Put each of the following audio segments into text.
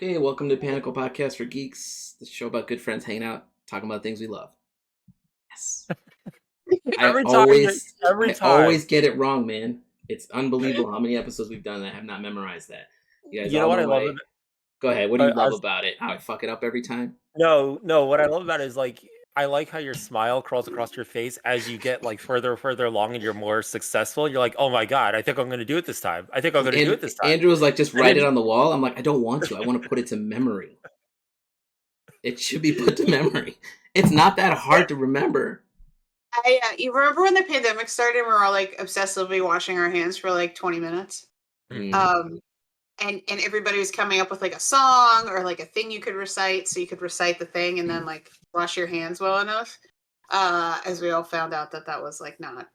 Okay, welcome to Panakal Podcast for Geeks, the show about good friends hanging out, talking about things we love. Yes. I Every time. always get it wrong, man. It's unbelievable how many episodes we've done that I have not memorized that. You guys You know all what know I love my... about Go ahead, what do I, you I love was, about it? How I fuck it up every time? no, what I love about it is I like how your smile crawls across your face as you get further and further along and you're more successful. You're like, oh my god, I think I'm gonna do it this time. I think I'm gonna do And it this time. Andrew was like, just And write then it on the wall. I'm like, I don't want to. I want to put it to memory. It should be put to memory. It's not that hard to remember. You remember when the pandemic started and we were all like obsessively washing our hands for like 20 minutes? Mm. And everybody was coming up with like a song or like a thing you could recite, so you could recite the thing and then like wash your hands well enough. As we all found out that was like not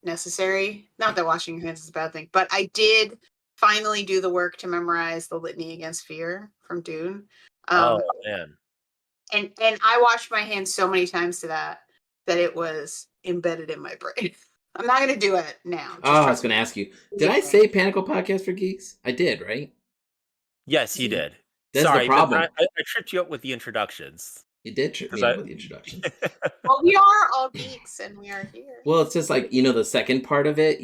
necessary. Not that washing your hands is a bad thing, but I did finally do the work to memorize the Litany Against Fear from Dune. oh man. And I washed my hands so many times to that it was embedded in my brain. I'm not going to do it now. I was going to ask you, did I say Panakal Podcast for Geeks? I did, right? Yes, you did. That's Sorry, the problem. but I tripped you up with the introductions. You did trip me up with the introductions. Well, we are all geeks and we are here. Well, it's just like, the second part of it,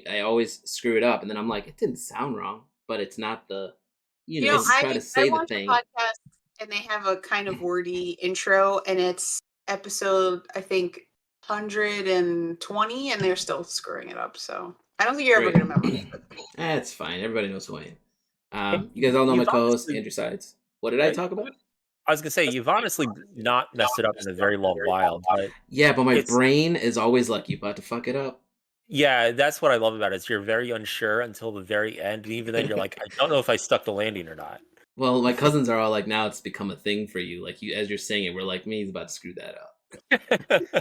I always screw it up. And then I'm like, it didn't sound wrong, but it's not the, try to say the thing. I watch a podcast and they have a kind of wordy intro and it's episode, I think, 120 and they're still screwing it up. So I don't think you're ever going to remember it. That's fine. Everybody knows who I am. You guys all know my co-host, Andrew Sides. What did I talk about? I was gonna say you've honestly not messed it up in a very long while, but yeah, but my brain is always like, you about to fuck it up. Yeah, that's what I love about it. Is you're very unsure until the very end, and even then you're like, I don't know if I stuck the landing or not. Well, my cousins are all like, now it's become a thing for you. Like as you're saying it, we're like, me, he's about to screw that up.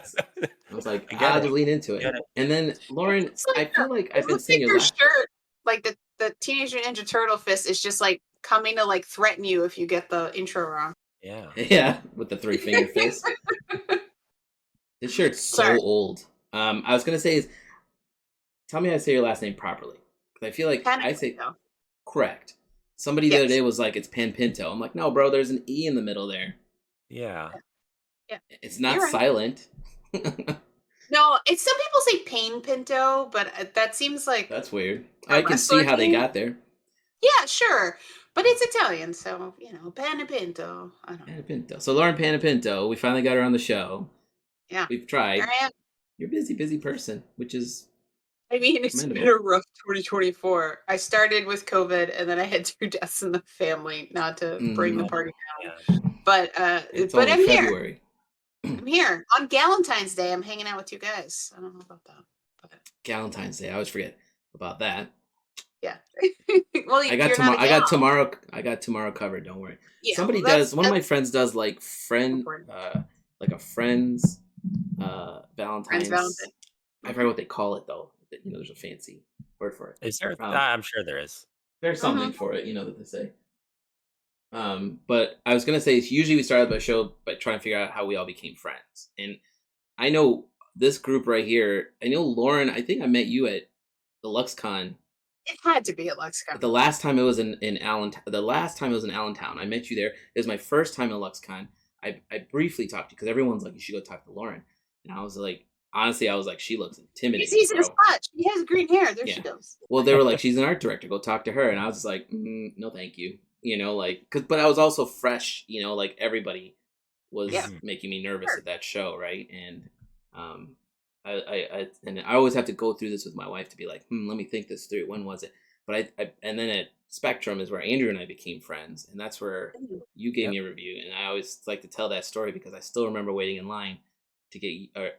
So I was like, I'll just lean into it. And then Lauren, I feel like I've been saying your shirt, like the Teenage Mutant Ninja Turtle fist is just like coming to like threaten you if you get the intro wrong. Yeah, with the 3-finger fist. This shirt's so old. I was gonna say is, tell me how to say your last name properly, because I feel like I say correct. Somebody the other day was like, it's Panepinto. I'm like, no, bro, there's an E in the middle there. Yeah. It's not silent. No, it's some people say Pain Pinto, but that seems like that's weird. I can see how they got there. Yeah, sure. But it's Italian, so, Panepinto. I don't know. Panepinto. So Lauren Panepinto, we finally got her on the show. Yeah. We've tried. You're a busy person, which is... I mean, it's been a rough 2024. I started with COVID, and then I had 2 deaths in the family, not to bring the party down. But it's but only I'm February. Here. I'm here. On Galentine's Day, I'm hanging out with you guys. I don't know about that. But... Galentine's Day. I always forget about that. Yeah. Well, I got tomorrow covered. Don't worry. Yeah, Somebody does. One of my friends does like a friend's Valentine's. I forget what they call it though. There's a fancy word for it. Is there? I'm sure there is. There's something for it. That they say. But I was gonna say, usually we started the show by trying to figure out how we all became friends, and I know this group right here. I know Lauren. I think I met you at the LuxCon. It had to be at LuxCon. The last time it was in Allentown. The last time it was in Allentown. I met you there. It was my first time at LuxCon. I briefly talked to you because everyone's like, you should go talk to Lauren, and I was like, honestly, she looks intimidating. It's easy to spot. She has green hair. There she goes. Well, they were like, she's an art director. Go talk to her, and I was just like, no, thank you. But I was also fresh. Like everybody was making me nervous at that show, right? And I always have to go through this with my wife to be like, let me think this through. When was it? But and then at Spectrum is where Andrew and I became friends, and that's where you gave me a review. And I always like to tell that story because I still remember waiting in line to get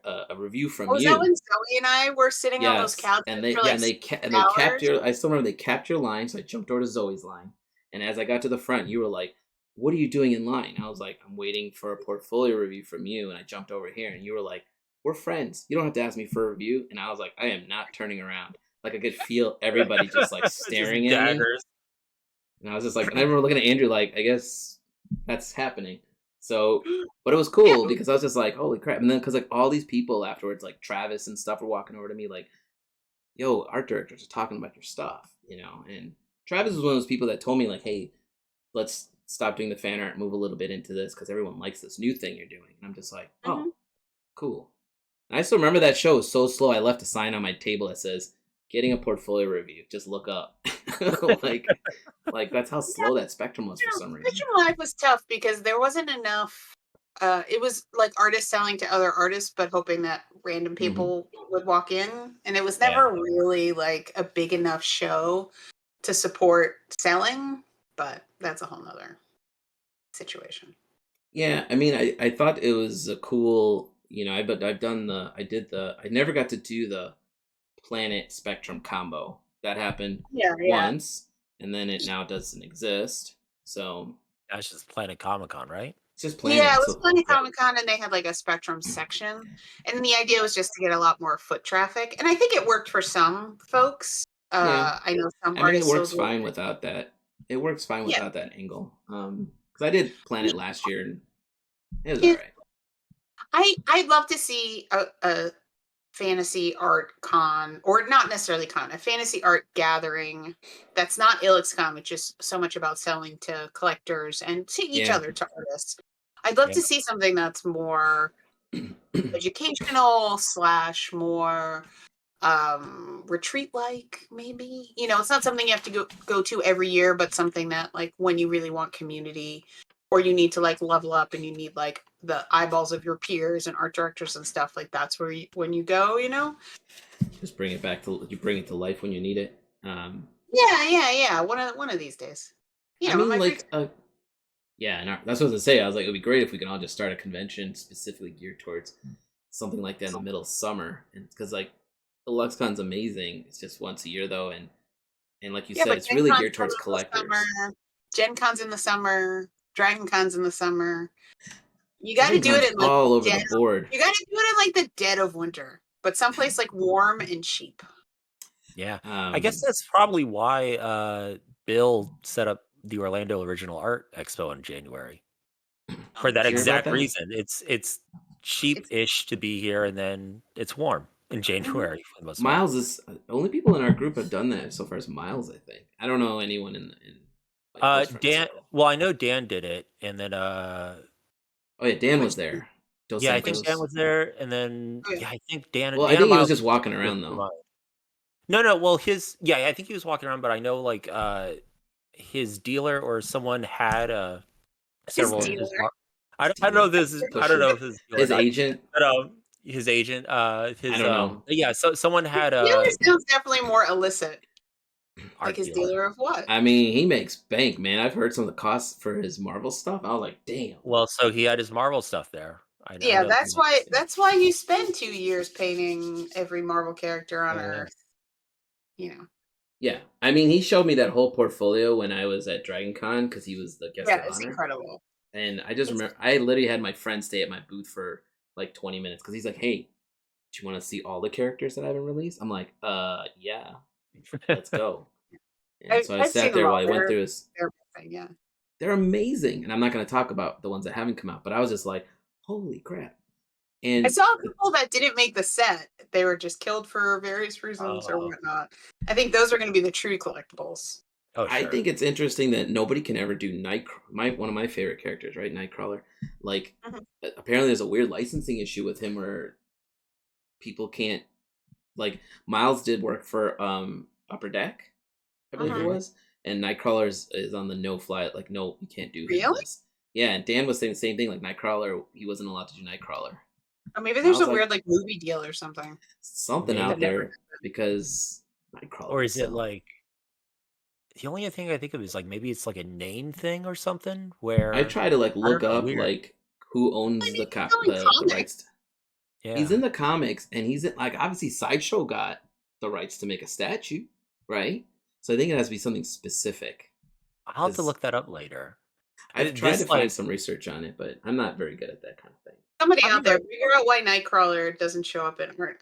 a review from you. Was that when Zoe and I were sitting on those couches? And they capped your. I still remember they capped your line, so I jumped over to Zoe's line. And as I got to the front, you were like, "What are you doing in line?" I was like, "I'm waiting for a portfolio review from you." And I jumped over here, and you were like, "We're friends. You don't have to ask me for a review." And I was like, "I am not turning around." Like I could feel everybody just like staring at me. And I was just like, and I remember looking at Andrew like, I guess that's happening. So, but it was cool because I was just like, holy crap. And then because like all these people afterwards, like Travis and stuff were walking over to me like, yo, art directors are talking about your stuff, And Travis was one of those people that told me like, hey, let's stop doing the fan art, move a little bit into this because everyone likes this new thing you're doing. And I'm just like, oh, cool. And I still remember that show was so slow. I left a sign on my table that says, "Getting a portfolio review. Just look up." like that's how slow that Spectrum was for some reason. Spectrum Live was tough because there wasn't enough. It was like artists selling to other artists, but hoping that random people would walk in, and it was never really like a big enough show to support selling. But that's a whole nother situation. Yeah, I mean, I thought it was a cool, I never got to do the Planet Spectrum combo. That happened once, and then it now doesn't exist. So that's just Planet Comic-Con, right? It's just Planet. Yeah, it was Planet Comic-Con, and they had like a Spectrum section, and the idea was just to get a lot more foot traffic, and I think it worked for some folks. I know some artists. It works fine without that. It works fine without that angle. Because I did Planet last year, and it was alright. I'd love to see a fantasy art con, or not necessarily con, a fantasy art gathering that's not IllexCon, it's just so much about selling to collectors and to each other, to artists. I'd love to see something that's more educational / more retreat like, maybe. It's not something you have to go to every year, but something that like when you really want community, or you need to like level up and you need like the eyeballs of your peers and art directors and stuff, like that's where when you go, just bring it back to you bring it to life when you need it. Yeah. One of these days. I mean, like, that's what I was gonna say. I was like, it'd be great if we can all just start a convention specifically geared towards something like that in the middle of summer, and because like the LuxCon's amazing. It's just once a year though, and like you said, it's really geared towards collectors. Gen Con's in the summer. Dragon Con's in the summer. You got to do it in like all over the board. You got to do it in like the dead of winter, but someplace like warm and cheap. Yeah, I guess that's probably why Bill set up the Orlando Original Art Expo in January for that exact reason. It's cheap-ish to be here, and then it's warm in January for the most part. Miles is only people in our group have done that so far as Miles. I think I don't know anyone in Dan. Well, I know Dan did it, and then Dan was there. I think Dan was there, and then I think Dan. Well, Dan I think he was just walking around though. No. Well, I think he was walking around, but I know like his dealer or someone had several. I don't know if this is. I don't know if this is his agent. His agent. I don't know. Yeah, so someone had. Dealer sounds definitely more illicit. Like his dealer of what? I mean, he makes bank, man. I've heard some of the costs for his Marvel stuff. I was like, damn. Well, so he had his Marvel stuff there. I know. Yeah, that's why you spend 2 years painting every Marvel character on Earth. Yeah, I mean, he showed me that whole portfolio when I was at Dragon Con because he was the guest of honor. Yeah, it's incredible. And I just remember, I literally had my friend stay at my booth for like 20 minutes because he's like, "Hey, do you want to see all the characters that I haven't released?" I'm like, yeah, let's go." And so I sat there while he went through his. They're amazing, and I'm not going to talk about the ones that haven't come out, but I was just like, "Holy crap!" And I saw people that didn't make the set; they were just killed for various reasons or whatnot. I think those are going to be the true collectibles. Oh, sure. I think it's interesting that nobody can ever do one of my favorite characters, right? Nightcrawler. Like, apparently there's a weird licensing issue with him where people can't. Like, Miles did work for Upper Deck, I believe it was, and Nightcrawler is on the no-fly. Like, no, you can't do him list. Yeah, and Dan was saying the same thing. Like, Nightcrawler, he wasn't allowed to do Nightcrawler. Or maybe there's a weird like movie deal or something. Something out there because Nightcrawler. Or is it like the only thing I think of is like maybe it's like a name thing or something where I try to like look up like who owns the rights. Yeah, he's in the comics, and he's in, like, obviously Sideshow got the rights to make a statue, right? So I think it has to be something specific. I'll have to look that up later. I've tried to find some research on it, but I'm not very good at that kind of thing. Somebody out there, figure out why Nightcrawler doesn't show up in art.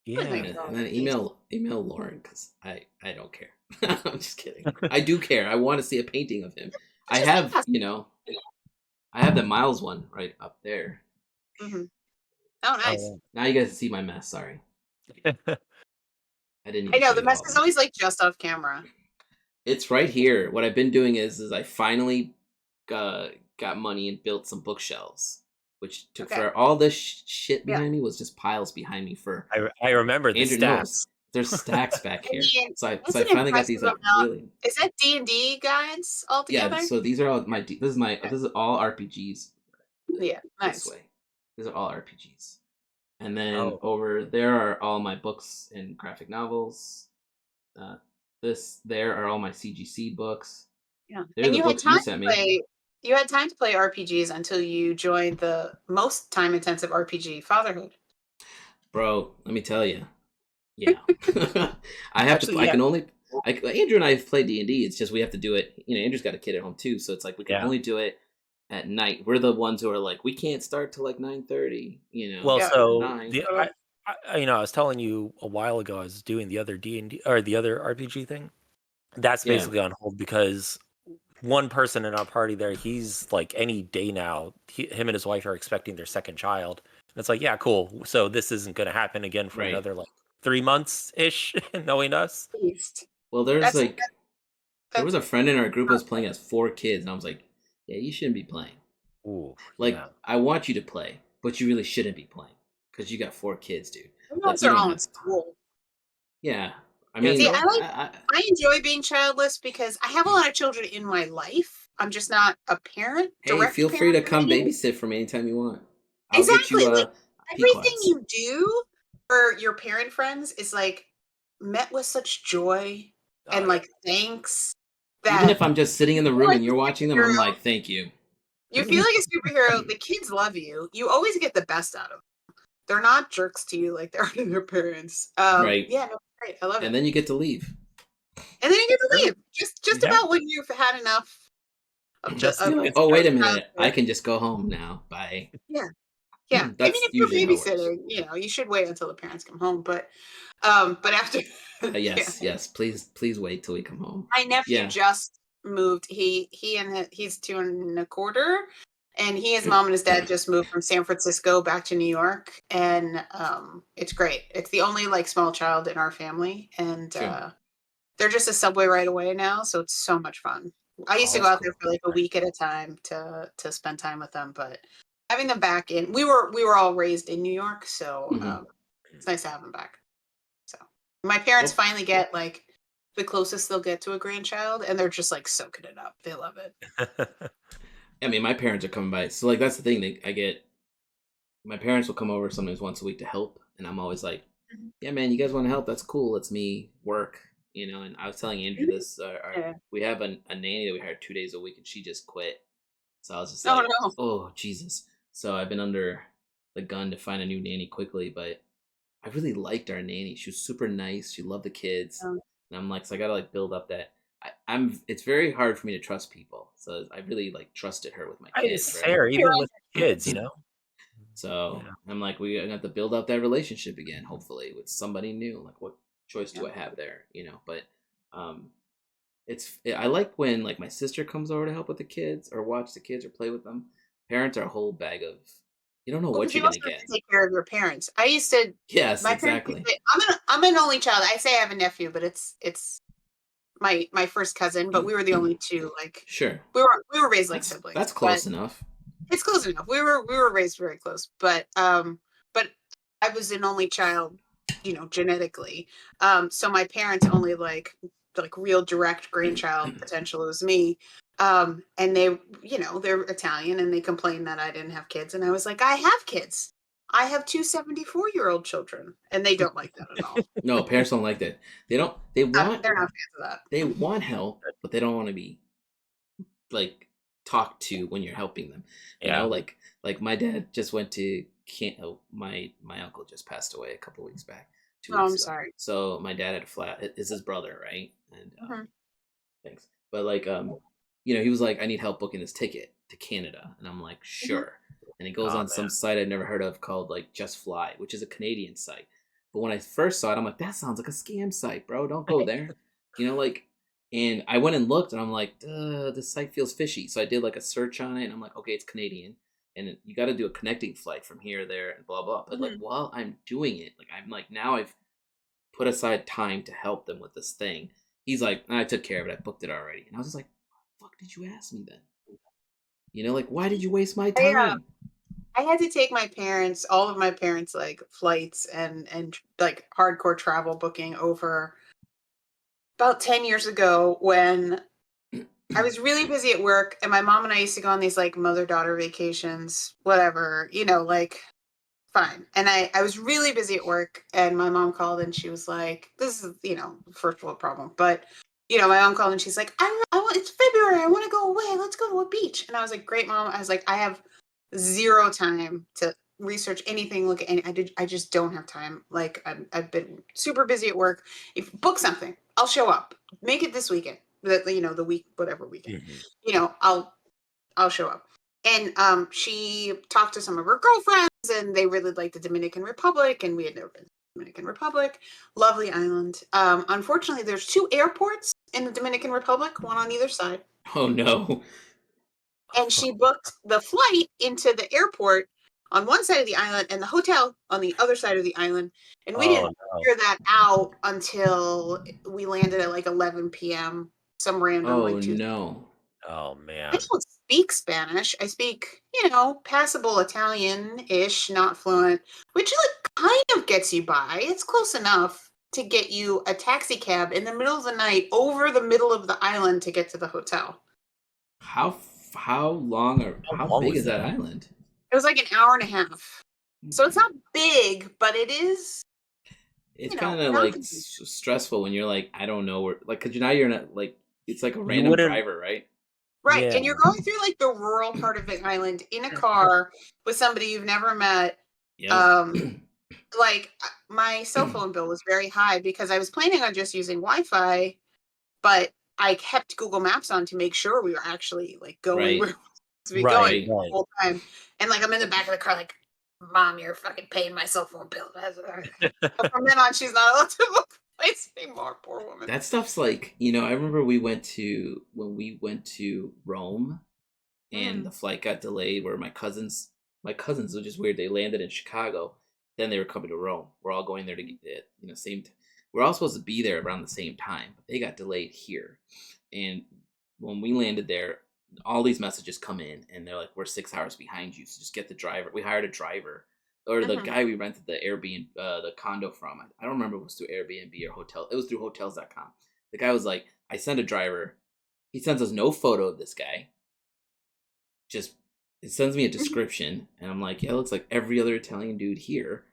Yeah, and then email Lauren because I don't care. I'm just kidding. I do care. I want to see a painting of him. I have, I have the Miles one right up there. Mm-hmm. Oh, nice. Now you guys see my mess. Sorry. I know the mess is always like just off camera. It's right here. What I've been doing is I finally got money and built some bookshelves, which took for all this shit behind me was just piles behind me for. I remember the Andrew knows. stacks. There's stacks back here. So I an finally got these impressive really. Is that D&D guides altogether? Yeah, so these are all my. This is all RPGs. Yeah, nice. This way, these are all RPGs, and then over there are all my books and graphic novels. There are all my CGC books. Yeah, and you had time to play. You had time to play RPGs until you joined the most time-intensive RPG, Fatherhood. Bro, let me tell you. Yeah, I have to. I can only. Andrew and I have played D&D. It's just we have to do it. Andrew's got a kid at home too, so it's like we can only do it at night. We're the ones who are like, we can't start till like 9:30. Well, so I was telling you a while ago, I was doing the other D&D or the other RPG thing. That's basically on hold because one person in our party there, he's like any day now. Him and his wife are expecting their second child. And it's like, yeah, cool. So this isn't going to happen again for another like 3 months ish, knowing us. Well, there was a friend in our group who was playing as 4 kids, and I was like, yeah, you shouldn't be playing. Ooh, I want you to play, but you really shouldn't be playing because you got 4 kids, dude. Those are all in school. Yeah. I mean, I enjoy being childless because I have a lot of children in my life. I'm just not a parent. Hey, feel free to come babysit for me anytime you want. Exactly. Everything you do for your parent friends is like met with such joy and like thanks. Even if I'm just sitting in the room and you're watching them, I'm like, thank you. You feel like a superhero. The kids love you. You always get the best out of them. They're not jerks to you like they are to their parents. Right. Yeah, no, great. I love it. And then you get to leave. Just about when you've had enough. Oh, wait a minute. I can just go home now. Bye. Yeah. Yeah. Even if you're babysitting, you should wait until the parents come home. But after yes. Please wait till we come home. My nephew just moved. He's 2 1/4. And his mom and his dad just moved from San Francisco back to New York, and it's great. It's the only like small child in our family, and they're just a subway right away now, so it's so much fun. I used to go out there for like a week at a time to spend time with them, but having them back in, we were all raised in New York, so it's nice to have them back. So my parents finally get like the closest they'll get to a grandchild, and they're just like soaking it up. They love it. I mean, my parents are coming by. So, like, that's the thing. My parents will come over sometimes once a week to help. And I'm always like, yeah, man, you guys want to help? That's cool. It's me work, And I was telling Andrew this. We have a nanny that we hired 2 days a week, and she just quit. So I was just like, oh, Jesus. So I've been under the gun to find a new nanny quickly. But I really liked our nanny. She was super nice. She loved the kids. And I'm like, so I got to, like, build up that. It's very hard for me to trust people, so I really like trusted her with my kids. It's fair, even with kids, So I'm like, we have to build up that relationship again, hopefully with somebody new. Like, what choice do I have there? But I like when like my sister comes over to help with the kids or watch the kids or play with them. Parents are a whole bag of. You don't know what you're gonna get. Take care of your parents. I used to. Yes, exactly. I'm an only child. I say I have a nephew, but it's my first cousin, but we were the only 2. Like, sure, we were raised like siblings. That's close enough. It's close enough. We were raised very close, but I was an only child, genetically. So my parents only like real direct grandchild potential was me. And they, they're Italian, and they complained that I didn't have kids, and I was like, I have kids. I have 2 74-year-old children, and they don't like that at all. No, parents don't like that. They're not fans of that. They want help, but they don't want to be like talked to when you're helping them. Like my dad just went to my uncle just passed away a couple weeks back. 2 weeks ago. Sorry. So my dad had a flat. It's his brother, right? And thanks. But like he was like, I need help booking this ticket to Canada, and I'm like, sure. And he goes on some site I've never heard of called like Just Fly, which is a Canadian site. But when I first saw it, I'm like, that sounds like a scam site, bro. Don't go there. And I went and looked, and I'm like, this site feels fishy. So I did like a search on it, and I'm like, okay, it's Canadian. And you got to do a connecting flight from here, there, and blah, blah. But like while I'm doing it, like I'm like, now I've put aside time to help them with this thing. He's like, I took care of it. I booked it already. And I was just like, what the fuck did you ask me then? You know, like, why did you waste my I, time? I had to take my parents, all of my parents, like flights and like hardcore travel booking over about 10 years ago when I was really busy at work, and my mom and I used to go on these like mother-daughter vacations, whatever, like fine. And I was really busy at work, and my mom called and she was like, this is, first world problem. But, my mom called and she's like, I want, it's February. I want to go away. Let's go to a beach. And I was like, great, mom. I was like, I have zero time to research anything, look at any, I just don't have time. Like I've been super busy at work. If book something, I'll show up. Make it this weekend. The week, whatever weekend. I'll show up. And she talked to some of her girlfriends, and they really liked the Dominican Republic, and we had never been to the Dominican Republic. Lovely island. Unfortunately, there's 2 airports in the Dominican Republic, one on either side. Oh no. And she booked the flight into the airport on one side of the island and the hotel on the other side of the island. And we didn't figure that out until we landed at like 11 p.m. some random like Tuesday. No. Oh man. I don't speak Spanish. I speak, passable Italian-ish, not fluent, which like kind of gets you by. It's close enough to get you a taxi cab in the middle of the night over the middle of the island to get to the hotel. How long or how big is that island? It was like an hour and a half. So it's not big, but it is. It's kind of like stressful when you're like, I don't know where, like, because now you're not like, it's like a random driver, right? Right. Yeah. And you're going through like the rural part of the island in a car with somebody you've never met. Yep. Like my cell phone bill was very high because I was planning on just using Wi-Fi, but I kept Google Maps on to make sure we were actually like going where we were going the whole time. And like I'm in the back of the car like, Mom, you're fucking paying my cell phone bill. But from then on, she's not allowed to book the place anymore. Poor woman. That stuff's like, I remember when we went to Rome, and the flight got delayed. Where my cousins, which is weird, they landed in Chicago, then they were coming to Rome. We're all going there to get it, we're all supposed to be there around the same time, but they got delayed here. And when we landed there, all these messages come in and they're like, we're 6 hours behind you, so just get the driver. We hired a driver, or the guy we rented the Airbnb, the condo from. I don't remember if it was through Airbnb or hotel. It was through hotels.com. The guy was like, I send a driver. He sends us no photo of this guy. Just, it sends me a description, and I'm like, yeah, it looks like every other Italian dude here,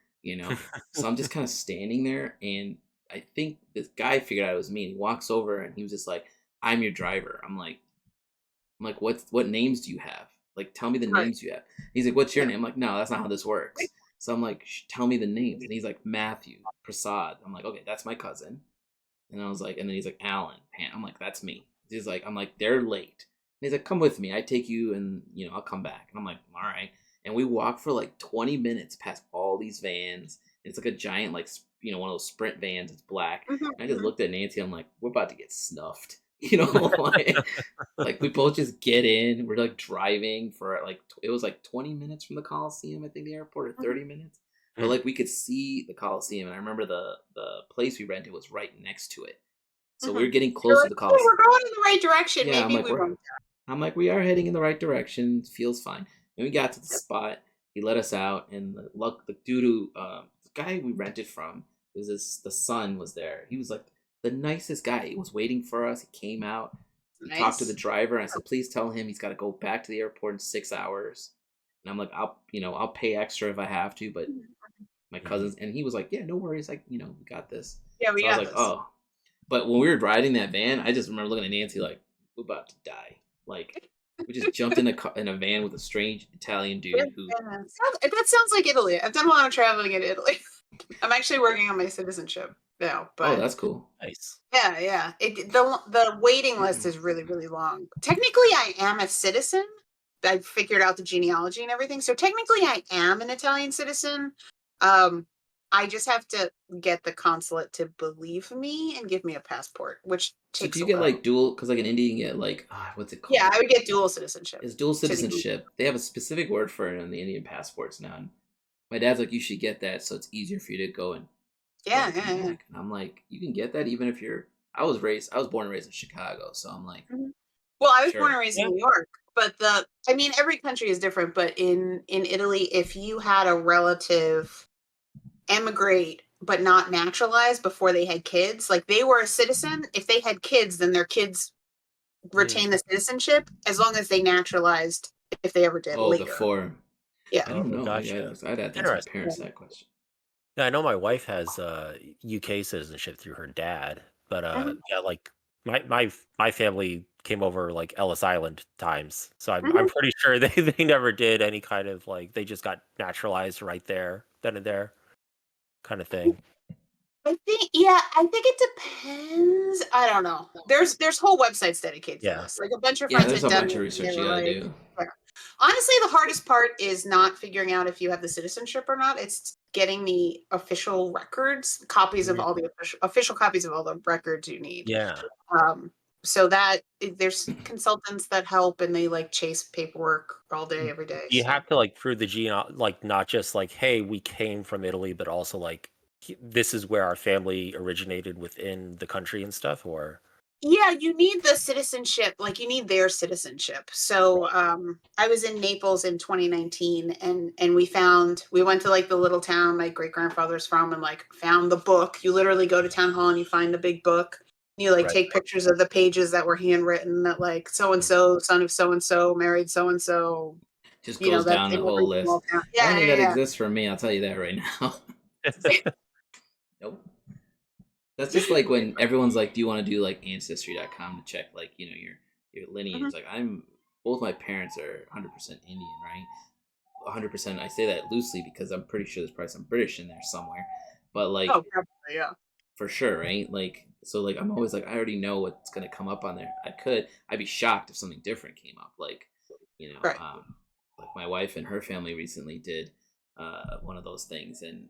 So I'm just kind of standing there, and I think this guy figured out it was me. And he walks over and he was just like, I'm your driver. I'm like, what names do you have? Like, tell me the names you have. He's like, what's your name? I'm like, no, that's not how this works. So I'm like, tell me the names. And he's like, Matthew, Prasad. I'm like, okay, that's my cousin. And I was like, and then he's like, Alan, Pan. I'm like, that's me. He's like, I'm like, they're late. And he's like, come with me. I take you and, I'll come back. And I'm like, all right. And we walk for like 20 minutes past all these vans. It's like a giant, like, one of those Sprint vans. It's black. And I just looked at Nancy. I'm like, we're about to get snuffed. Like we both just get in. We're like driving for like it was like 20 minutes from the Coliseum, I think, the airport, or 30 minutes. But like we could see the Coliseum, and I remember the place we rented was right next to it. So we were getting close to the Coliseum. We're going in the right direction. Yeah, maybe I'm like, we are heading in the right direction. It feels fine. And we got to the spot. He let us out, and the dude who the guy we rented from, the son was there. He was like the nicest guy. He was waiting for us. He came out. He talked to the driver, and I said, please tell him he's got to go back to the airport in 6 hours. And I'm like, I'll pay extra if I have to, but my cousins, and he was like, yeah, no worries. Like, we got this. Yeah, we got this. Oh. But when we were riding that van, I just remember looking at Nancy like, we're about to die. Like, we just jumped in a van with a strange Italian dude who... That sounds like Italy. I've done a lot of traveling in Italy. I'm actually working on my citizenship now. But that's cool. Nice. Yeah. The waiting list is really, really long. Technically, I am a citizen. I figured out the genealogy and everything. So technically, I am an Italian citizen. I just have to get the consulate to believe me and give me a passport, which takes. So do you get like dual? Because like in India, you get like what's it called? Yeah, I would get dual citizenship. It's dual citizenship. They have a specific word for it on the Indian passports now. And my dad's like, you should get that, so it's easier for you to go and. Yeah. And I'm like, you can get that even if you're. I was born and raised in Chicago, so I'm like, Well, I was born and raised in New York, but every country is different, but in Italy, if you had a relative emigrate but not naturalized before they had kids, like they were a citizen, if they had kids, then their kids retain the citizenship as long as they naturalized if they ever did later. Before. Yeah. I don't know. Gotcha. I'd have to ask my parents that question. Yeah, I know my wife has UK citizenship through her dad, but yeah, like my family came over like Ellis Island times, so I'm pretty sure they never did any kind of like they just got naturalized right there, then and there, kind of thing. I think it depends. I don't know. There's whole websites dedicated to this. Like a bunch of friends there's had a done bunch it, of and research they you were gotta like, do. honestly, the hardest part is not figuring out if you have the citizenship or not. It's getting the official records, copies of all the official copies of all the records you need. Yeah. So that there's consultants that help, and they like chase paperwork all day, every day. You have to like prove the like not just like, hey, we came from Italy, but also like this is where our family originated within the country and stuff, or yeah, you need the citizenship, like you need their citizenship. So I was in Naples in 2019, and we went to like the little town my great grandfather's from, and like found the book. You literally go to town hall and you find the big book. You like take pictures of the pages that were handwritten, that like so and so, son of so and so, married so and so. Just goes down the whole list. Yeah, I don't think that exists for me. I'll tell you that right now. Nope. That's just like when everyone's like, "Do you want to do like Ancestry.com to check like your lineage?" Like both my parents are 100% Indian, right? 100%. I say that loosely because I'm pretty sure there's probably some British in there somewhere, but like, probably, yeah, for sure, right? Like, so like I'm always like, I already know what's gonna come up on there. I'd be shocked if something different came up, like, like my wife and her family recently did one of those things, and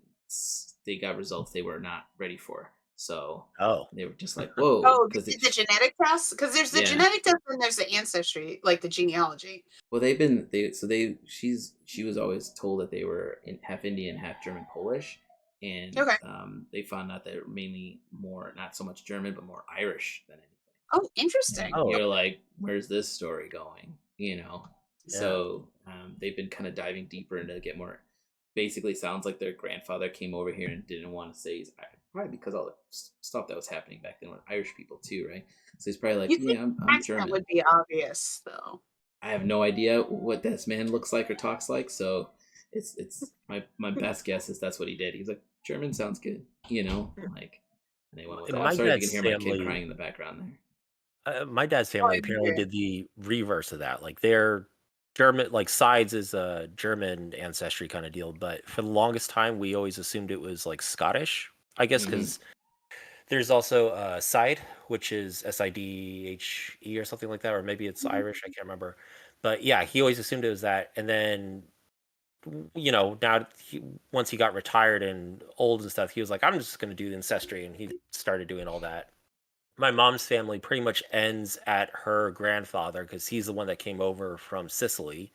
they got results they were not ready for. So they were just like, whoa. Because the genetic test? Because there's the genetic test and there's the ancestry, like the genealogy. Well, she was always told that they were half Indian, half German, Polish, and they found out they're mainly more, not so much German, but more Irish than anything. Oh, interesting. You're like, where's this story going? So they've been kind of diving deeper into get more. Basically, sounds like their grandfather came over here and didn't want to say he's probably because all the stuff that was happening back then with Irish people too, right? So he's probably like, I'm German. That would be obvious, though. I have no idea what this man looks like or talks like, so it's my best guess is that's what he did. He's like, German sounds good, like. And they went with that. I'm sorry if you can hear my kid crying in the background there. My dad's family apparently did the reverse of that. Like their German, like sides is a German ancestry kind of deal, but for the longest time we always assumed it was like Scottish. I guess because there's also Side, which is Sidhe or something like that, or maybe it's Irish. I can't remember. But yeah, he always assumed it was that. And then, now once he got retired and old and stuff, he was like, I'm just going to do ancestry. And he started doing all that. My mom's family pretty much ends at her grandfather because he's the one that came over from Sicily.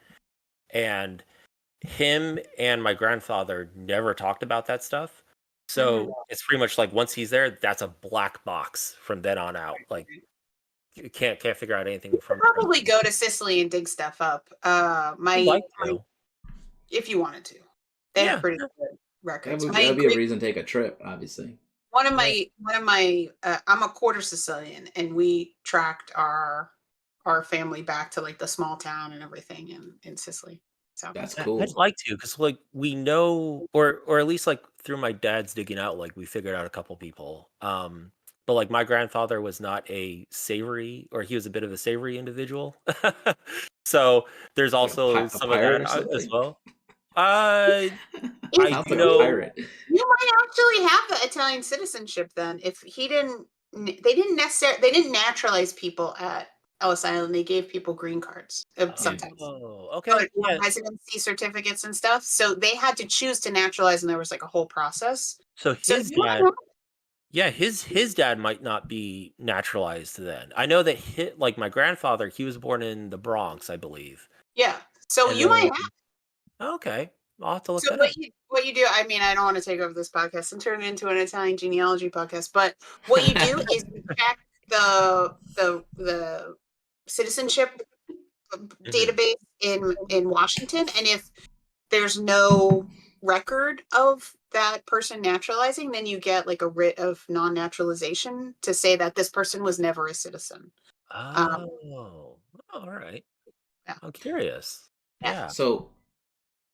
And him and my grandfather never talked about that stuff. So it's pretty much like once he's there, that's a black box from then on out. Like you can't figure out anything from. Probably go to Sicily and dig stuff up. If you wanted to, they have pretty good records. That'd be a reason to take a trip, obviously. One of my I'm a quarter Sicilian, and we tracked our family back to like the small town and everything in Sicily. So that's cool. I'd like to, because like we know, or at least like through my dad's digging out, like we figured out a couple people. But like my grandfather was not a savory, or he was a bit of a savory individual. So there's also some of that as well. I know you might actually have the Italian citizenship then. If they didn't naturalize people at Ellis Island. They gave people green cards sometimes. Oh, okay. Residency certificates and stuff. So they had to choose to naturalize, and there was like a whole process. So his dad might not be naturalized then. I know that like my grandfather, he was born in the Bronx, I believe. Yeah. So you might have. Okay. I'll have to look that up. What you do, I mean, I don't want to take over this podcast and turn it into an Italian genealogy podcast, but what you do is you check the citizenship database in Washington, and if there's no record of that person naturalizing, then you get like a writ of non-naturalization to say that this person was never a citizen. Oh, all right. Yeah. I'm curious. Yeah. So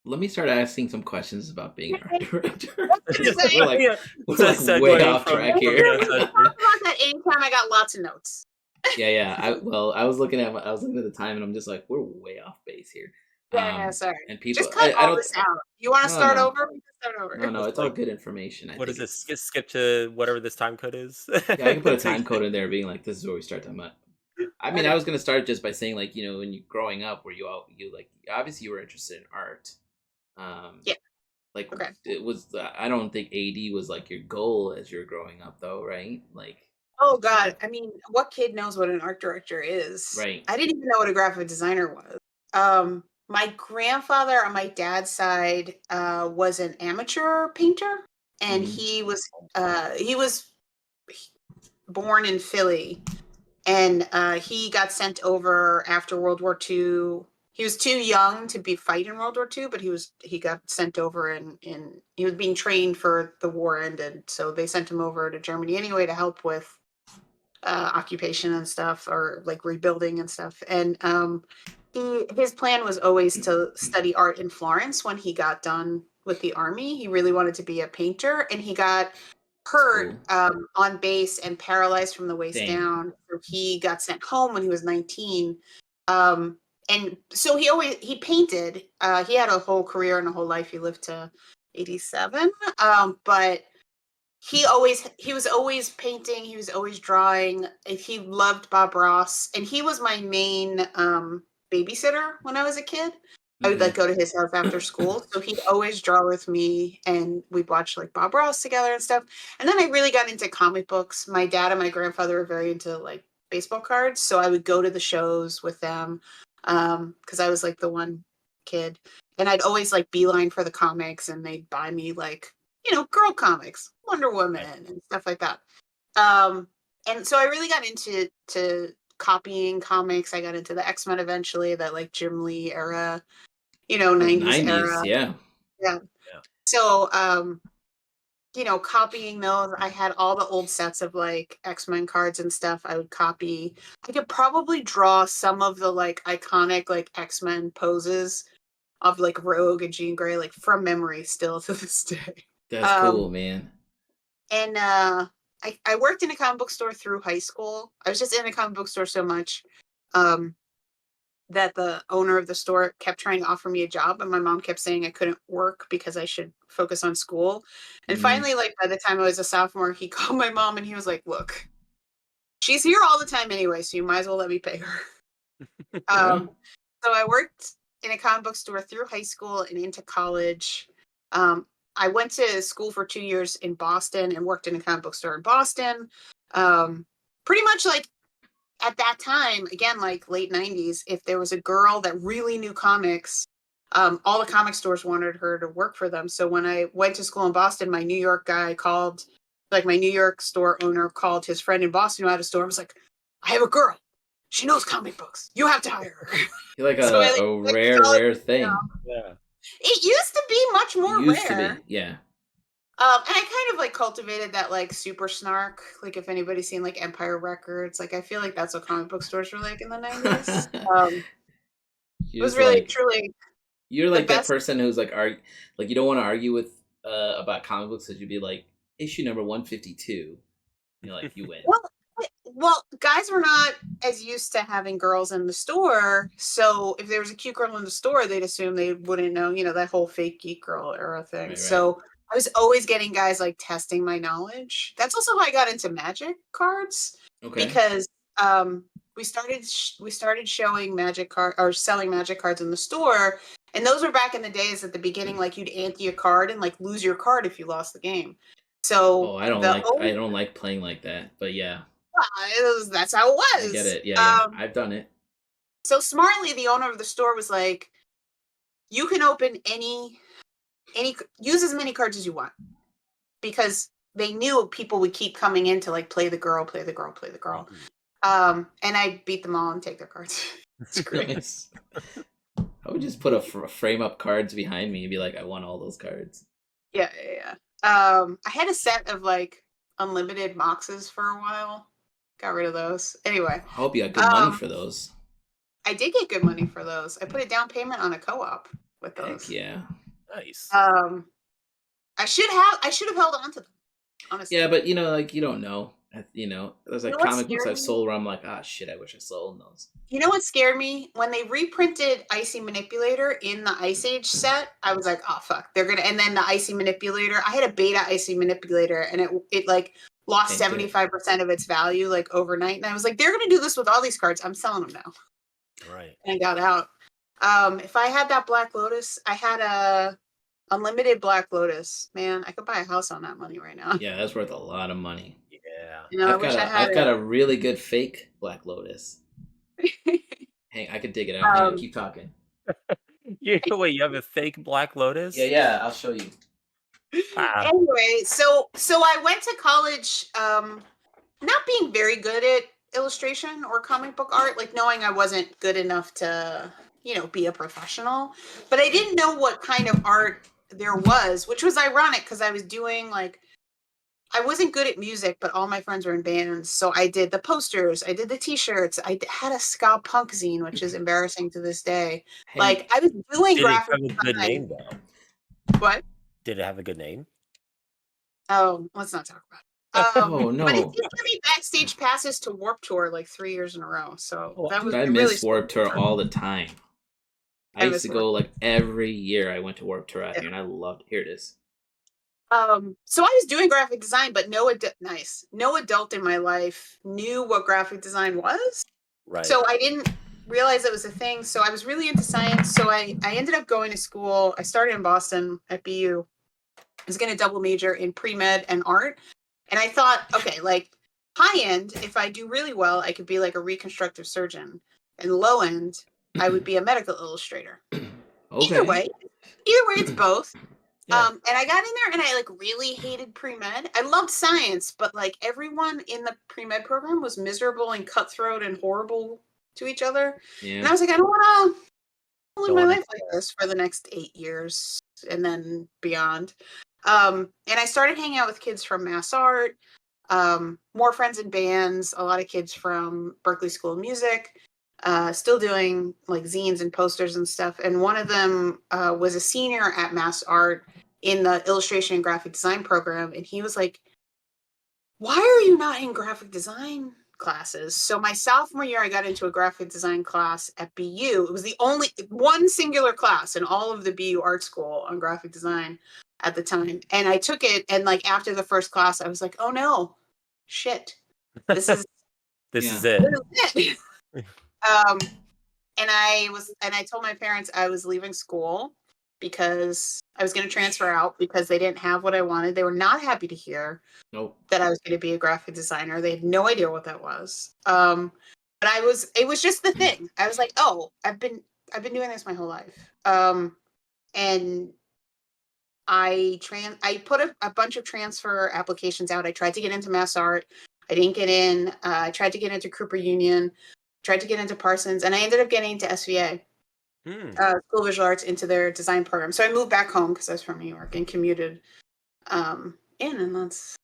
let me start asking some questions about being an art director. We're like Yeah. we're So like segue way off from- track from here. talk about that anytime. I got lots of notes. Yeah. I was looking at the time, and I'm just like, we're way off base here. Yeah, sorry. And people, just cut I all don't. this out. You want to No, start no. over? We can start over. No, it's all good information. What is think this? Skip to whatever this time code is. Yeah, I can put a time code in there, being like, this is where we start talking about. I mean, I was gonna start just by saying, like, you know, when you growing up, were you like, obviously you were interested in art. Yeah. Like, Okay. it was. I don't think AD was like your goal as you're growing up, though, right? Like. Oh God! I mean, what kid knows what an art director is? Right. I didn't even know what a graphic designer was. My grandfather on my dad's side was an amateur painter, and he was born in Philly, and he got sent over after World War II. He was too young to be fight in World War II, but he got sent over and he was being trained for the war ended, so they sent him over to Germany anyway to help with occupation and stuff, or like rebuilding and stuff. And his plan was always to study art in Florence when he got done with the army. He really wanted to be a painter, and he got hurt on base and paralyzed from the waist down. So he got sent home when he was 19. And so he painted. He had a whole career and a whole life. He lived to 87. But he was always painting. He was always drawing. He loved Bob Ross, and he was my main babysitter when I was a kid. I would like go to his house after school, so he'd always draw with me, and we'd watch like Bob Ross together and stuff. And then I really got into comic books. My dad and my grandfather were very into like baseball cards, so I would go to the shows with them because I was like the one kid, and I'd always like beeline for the comics, and they'd buy me like, you know, girl comics, Wonder Woman and stuff like that. And so I really got into copying comics. I got into the X-Men eventually, that like Jim Lee era, you know, 90s era. Yeah. So, you know, copying those, I had all the old sets of like X-Men cards and stuff. I would copy. I could probably draw some of the like iconic like X-Men poses of like Rogue and Jean Grey, like from memory still to this day. That's cool, man. And I worked in a comic book store through high school. I was just in a comic book store so much that the owner of the store kept trying to offer me a job, and my mom kept saying I couldn't work because I should focus on school. And finally, like by the time I was a sophomore, he called my mom and he was like, "Look, she's here all the time anyway, so you might as well let me pay her." So I worked in a comic book store through high school and into college. I went to school for 2 years in Boston and worked in a comic book store in Boston. Pretty much like at that time, again, like late 90s, if there was a girl that really knew comics, all the comic stores wanted her to work for them. So when I went to school in Boston, my New York guy called, like my New York store owner called his friend in Boston who had a store and was like, "I have a girl. She knows comic books. You have to hire her." You're like a rare thing. Yeah. It used to be much more rare. Yeah. And I kind of like cultivated that like super snark. Like if anybody's seen like Empire Records, like I feel like that's what comic book stores were like in the 90s. It was really like, truly. You're like that person who's like like you don't want to argue with about comic books, because you'd be like, issue number 152. You're like, you win. Well, guys were not as used to having girls in the store, so if there was a cute girl in the store, they'd assume they wouldn't know, you know, that whole fake geek girl era thing. Right. So I was always getting guys like testing my knowledge. That's also how I got into Magic cards, because we started showing Magic card or selling Magic cards in the store, and those were back in the days at the beginning, like you'd ante a card and like lose your card if you lost the game. So I don't like playing like that, but yeah. That's how it was. I get it. Yeah. I've done it. So smartly, the owner of the store was like, "You can open use as many cards as you want," because they knew people would keep coming in to like play the girl. And I beat them all and take their cards. It's great. Nice. I would just put a frame up cards behind me and be like, I won all those cards. Yeah. I had a set of like unlimited moxes for a while. Got rid of those. Anyway. I hope you got good money for those. I did get good money for those. I put a down payment on a co-op with those. Heck yeah. Nice. I should have held on to them, honestly. Yeah, but you don't know. There's like comic books I've sold where I'm like, shit, I wish I sold those. You know what scared me? When they reprinted Icy Manipulator in the Ice Age set, I was like, oh fuck, they're gonna. And then the Icy Manipulator, I had a beta Icy Manipulator, and it like lost 75% of its value like overnight. And I was like, they're gonna do this with all these cards. I'm selling them now. Right. And I got out. If I had that Black Lotus, I had a unlimited Black Lotus. Man, I could buy a house on that money right now. Yeah, that's worth a lot of money. Yeah. I've got a really good fake Black Lotus. Hey, I could dig it out. Keep talking. Wait, you have a fake Black Lotus? Yeah, I'll show you. Anyway, so I went to college, not being very good at illustration or comic book art, like knowing I wasn't good enough to, be a professional, but I didn't know what kind of art there was, which was ironic because I was doing I wasn't good at music, but all my friends were in bands. So I did the posters, I did the t-shirts, I had a ska punk zine, which is embarrassing to this day. Hey, I was doing graphic design. Did it have a good name though? What? Did it have a good name? Oh, let's not talk about it. Oh no! But it did give me backstage passes to Warped Tour like 3 years in a row. So that was I miss Warped Tour all the time. I used to go like every year. I went to Warped Tour out here, and I loved. Here it is. So I was doing graphic design, but no adult in my life knew what graphic design was. Right. So I didn't realize it was a thing. So I was really into science. So I ended up going to school. I started in Boston at BU. I was going to double major in pre-med and art. And I thought, okay, like high end, if I do really well, I could be like a reconstructive surgeon. And low end, I would be a medical illustrator. Okay. Either way, it's both. Yeah. And I got in there and I like really hated pre-med. I loved science, but like everyone in the pre-med program was miserable and cutthroat and horrible to each other. Yeah. And I was like, I don't want to live my life like this for the next 8 years and then beyond. And I started hanging out with kids from Mass Art, more friends in bands, a lot of kids from Berklee School of Music. Still doing like zines and posters and stuff. And one of them was a senior at Mass Art in the illustration and graphic design program. And he was like, why are you not in graphic design classes? So my sophomore year, I got into a graphic design class at BU. It was the only one singular class in all of the BU art school on graphic design at the time. And I took it. And like after the first class, I was like, oh no, shit. This is this is it. And I told my parents I was leaving school because I was going to transfer out because they didn't have what I wanted. They were not happy to hear that I was going to be a graphic designer. They had no idea what that was. But it was just the thing. I was like, oh, I've been doing this my whole life. And I put a bunch of transfer applications out. I tried to get into Mass Art. I didn't get in. I tried to get into Cooper Union. Tried to get into Parsons, and I ended up getting into SVA, School of Visual Arts, into their design program. So I moved back home because I was from New York and commuted in, and that's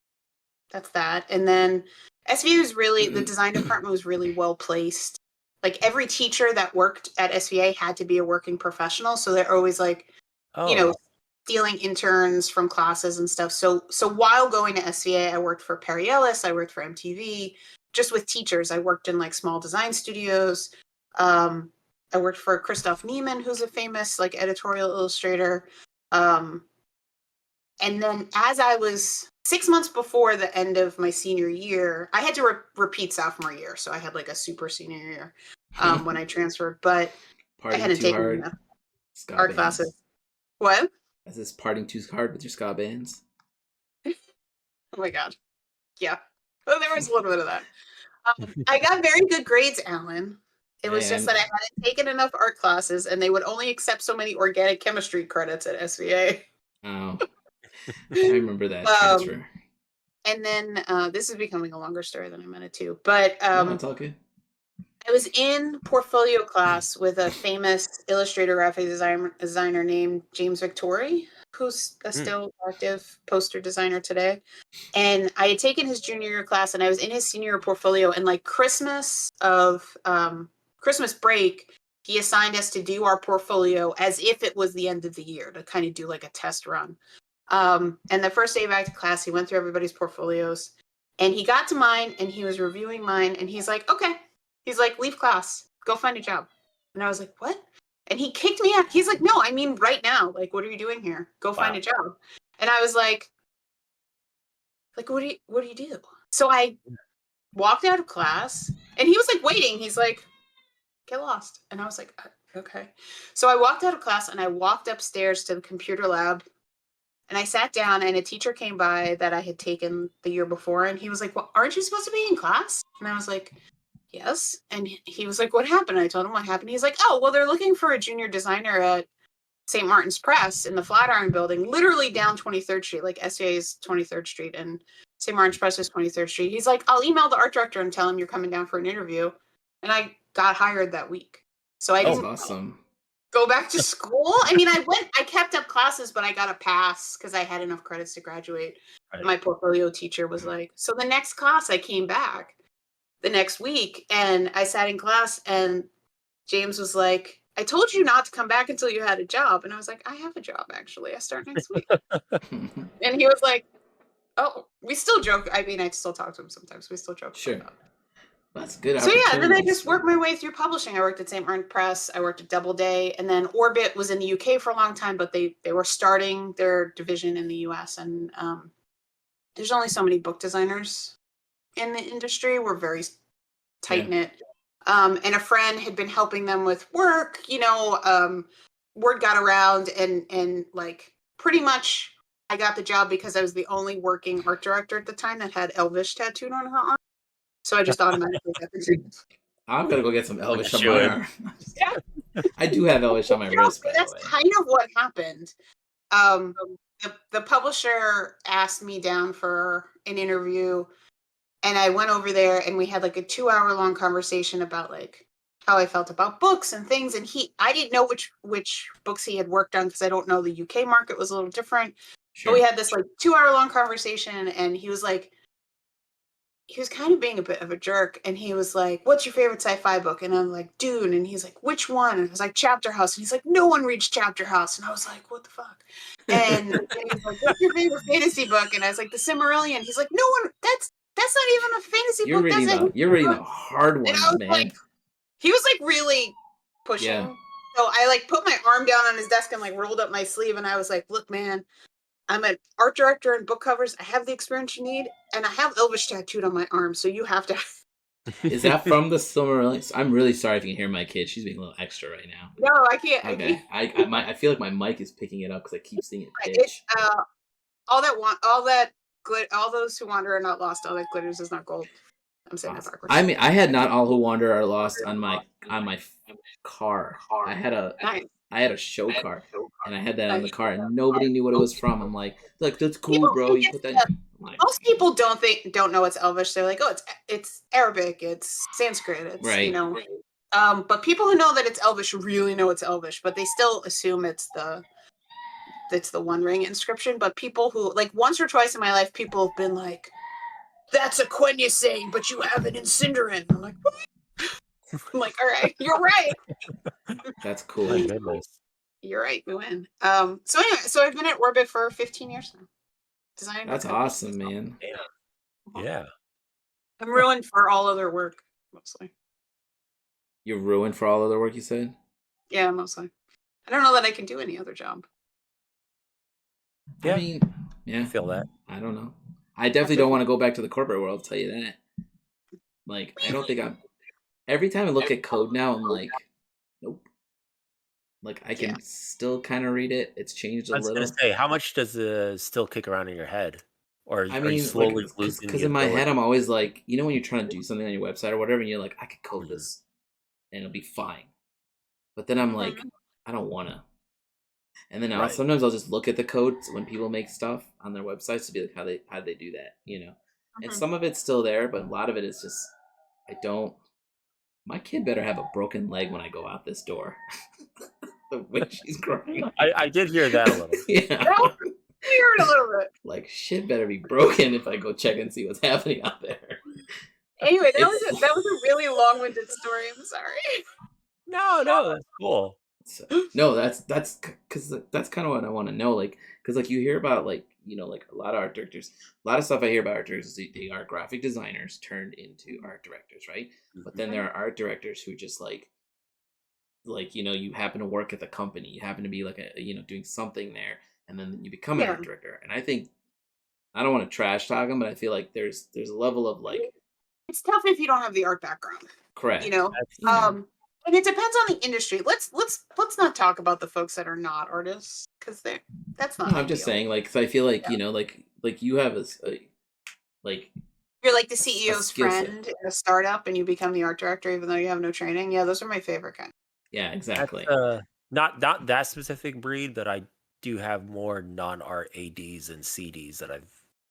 that. And then SVA was really, the design department was really well placed. Like every teacher that worked at SVA had to be a working professional, so they're always like, stealing interns from classes and stuff. So while going to SVA, I worked for Perry Ellis, I worked for MTV. Just with teachers, I worked in like small design studios. I worked for Christoph Niemann, who's a famous like editorial illustrator. And then as I was 6 months before the end of my senior year, I had to repeat sophomore year. So I had like a super senior year when I transferred, but I hadn't taken enough art classes. What? Is this parting too hard with your ska bands? Oh my God. Yeah. Well, there was a little bit of that. I got very good grades, Alan. It was just that I hadn't taken enough art classes, and they would only accept so many organic chemistry credits at SVA. Oh, I remember that transfer. And then this is becoming a longer story than I meant it to. But No, it's all good. I was in portfolio class with a famous illustrator graphic designer named James Victori, who's a still active poster designer today. And I had taken his junior year class, and I was in his senior year portfolio. And like Christmas break, he assigned us to do our portfolio as if it was the end of the year, to kind of do like a test run. And the first day back to class, he went through everybody's portfolios, and he got to mine, and he was reviewing mine, and he's like, okay. He's like, leave class, go find a job. And I was like, what? And he kicked me out. He's like, no, I mean right now. Like, what are you doing here? Go find a job. And I was like, what do you do? So I walked out of class, and he was like waiting. He's like, get lost. And I was like, okay. So I walked out of class, and I walked upstairs to the computer lab, and I sat down, and a teacher came by that I had taken the year before, and he was like, well, aren't you supposed to be in class? And I was like, yes. And he was like, what happened? I told him what happened. He's like, oh, well, they're looking for a junior designer at St. Martin's Press in the Flatiron building, literally down 23rd Street, like SCA's 23rd Street, and St. Martin's Press is 23rd Street. He's like, I'll email the art director and tell him you're coming down for an interview. And I got hired that week. So I didn't go back to school. I mean, I kept up classes, but I got a pass because I had enough credits to graduate. Right. My portfolio teacher was like, so the next class I came back the next week, and I sat in class, and James was like, I told you not to come back until you had a job. And I was like, I have a job, actually. I start next week. And he was like, oh, we still joke. I mean, I still talk to him sometimes. We still joke. Sure. That's good. So yeah, then I just worked my way through publishing. I worked at St. Martin Press. I worked at Doubleday. And then Orbit was in the UK for a long time, but they were starting their division in the US. And there's only so many book designers in the industry. We're very tight-knit. Yeah. And a friend had been helping them with work, word got around, and like pretty much I got the job because I was the only working art director at the time that had Elvish tattooed on her arm. So I just automatically got the job. I'm gonna go get some Elvish on my arm. Yeah. I do have Elvish on my wrist, by that's the way. Kind of what happened. The publisher asked me down for an interview, and I went over there, and we had like a 2-hour-long conversation about like how I felt about books and things. And I didn't know which books he had worked on because I don't know, the UK market was a little different. Sure. But we had this like 2-hour-long conversation, and he was kind of being a bit of a jerk. And he was like, what's your favorite sci-fi book? And I'm like, Dune. And he's like, which one? And I was like, Chapter House. And he's like, no one reads Chapter House. And I was like, what the fuck? And he's like, what's your favorite fantasy book? And I was like, The Silmarillion. He's like, no one, that's not even a fantasy book. You're reading the hard ones, man. Like, he was like really pushing. Yeah. So I like put my arm down on his desk and like rolled up my sleeve, and I was like, look, man, I'm an art director and book covers. I have the experience you need, and I have Elvish tattooed on my arm, so you have to. Is that from the Silmarillion? I'm really sorry if you can hear my kid. She's being a little extra right now. No, I can't. Okay, I feel like my mic is picking it up because I keep seeing it pitch. All those who wander are not lost. All that glitters is not gold. I'm saying that backwards. I mean, I had Not All Who Wander Are Lost on my car. I had a show car, and I had that on the car, and nobody knew what it was from. I'm like, that's cool, bro. You put that. Most people don't know it's Elvish. They're like, oh, it's Arabic, it's Sanskrit, it's right. But people who know that it's Elvish really know it's Elvish, but they still assume it's the One Ring inscription. But people who, like, once or twice in my life, people have been like, that's a Quenya saying, but you have it in Sindarin. I'm like, what? I'm like, all right, you're right. That's cool. You're right, we win. So anyway, I've been at Orbit for 15 years now. Designing. That's awesome, man. Yeah. I'm ruined for all other work, mostly. You're ruined for all other work, you said? Yeah, mostly. I don't know that I can do any other job. Yeah. I mean, yeah. I feel that. I don't know. I definitely don't want to go back to the corporate world, I'll tell you that. Like, I don't think every time I look at code now, I'm like, nope. Like, I can still kind of read it. It's changed a little. I was going to say, how much does it still kick around in your head? Or are you slowly losing? Because in my head, I'm always like, when you're trying to do something on your website or whatever, and you're like, I could code this, and it'll be fine. But then I'm like, I don't want to. And then sometimes I'll just look at the codes when people make stuff on their websites to be like, how they do that, And some of it's still there, but a lot of it is just my kid better have a broken leg when I go out this door. The way she's growing. I did hear that a little. Yeah. Weird a little bit. Like shit better be broken if I go check and see what's happening out there. Anyway, that was a really long-winded story. I'm sorry. No, that's cool. So, no, that's because that's kind of what I want to know. Like, because like you hear about like like a lot of art directors, a lot of stuff I hear about art directors, they are graphic designers turned into art directors, right? But then there are art directors who just like you happen to work at the company, you happen to be like doing something there, and then you become an art director. And I think I don't want to trash talk them, but I feel like there's a level of like it's tough if you don't have the art background. Correct. And it depends on the industry. Let's not talk about the folks that are not artists because that's not. No, I'm just saying, like, because I feel like like you have a like you're like the CEO's friend in a startup, and you become the art director even though you have no training. Yeah, those are my favorite kind. Yeah, exactly. Not that specific breed, but I do have more non-art ADs and CDs that I've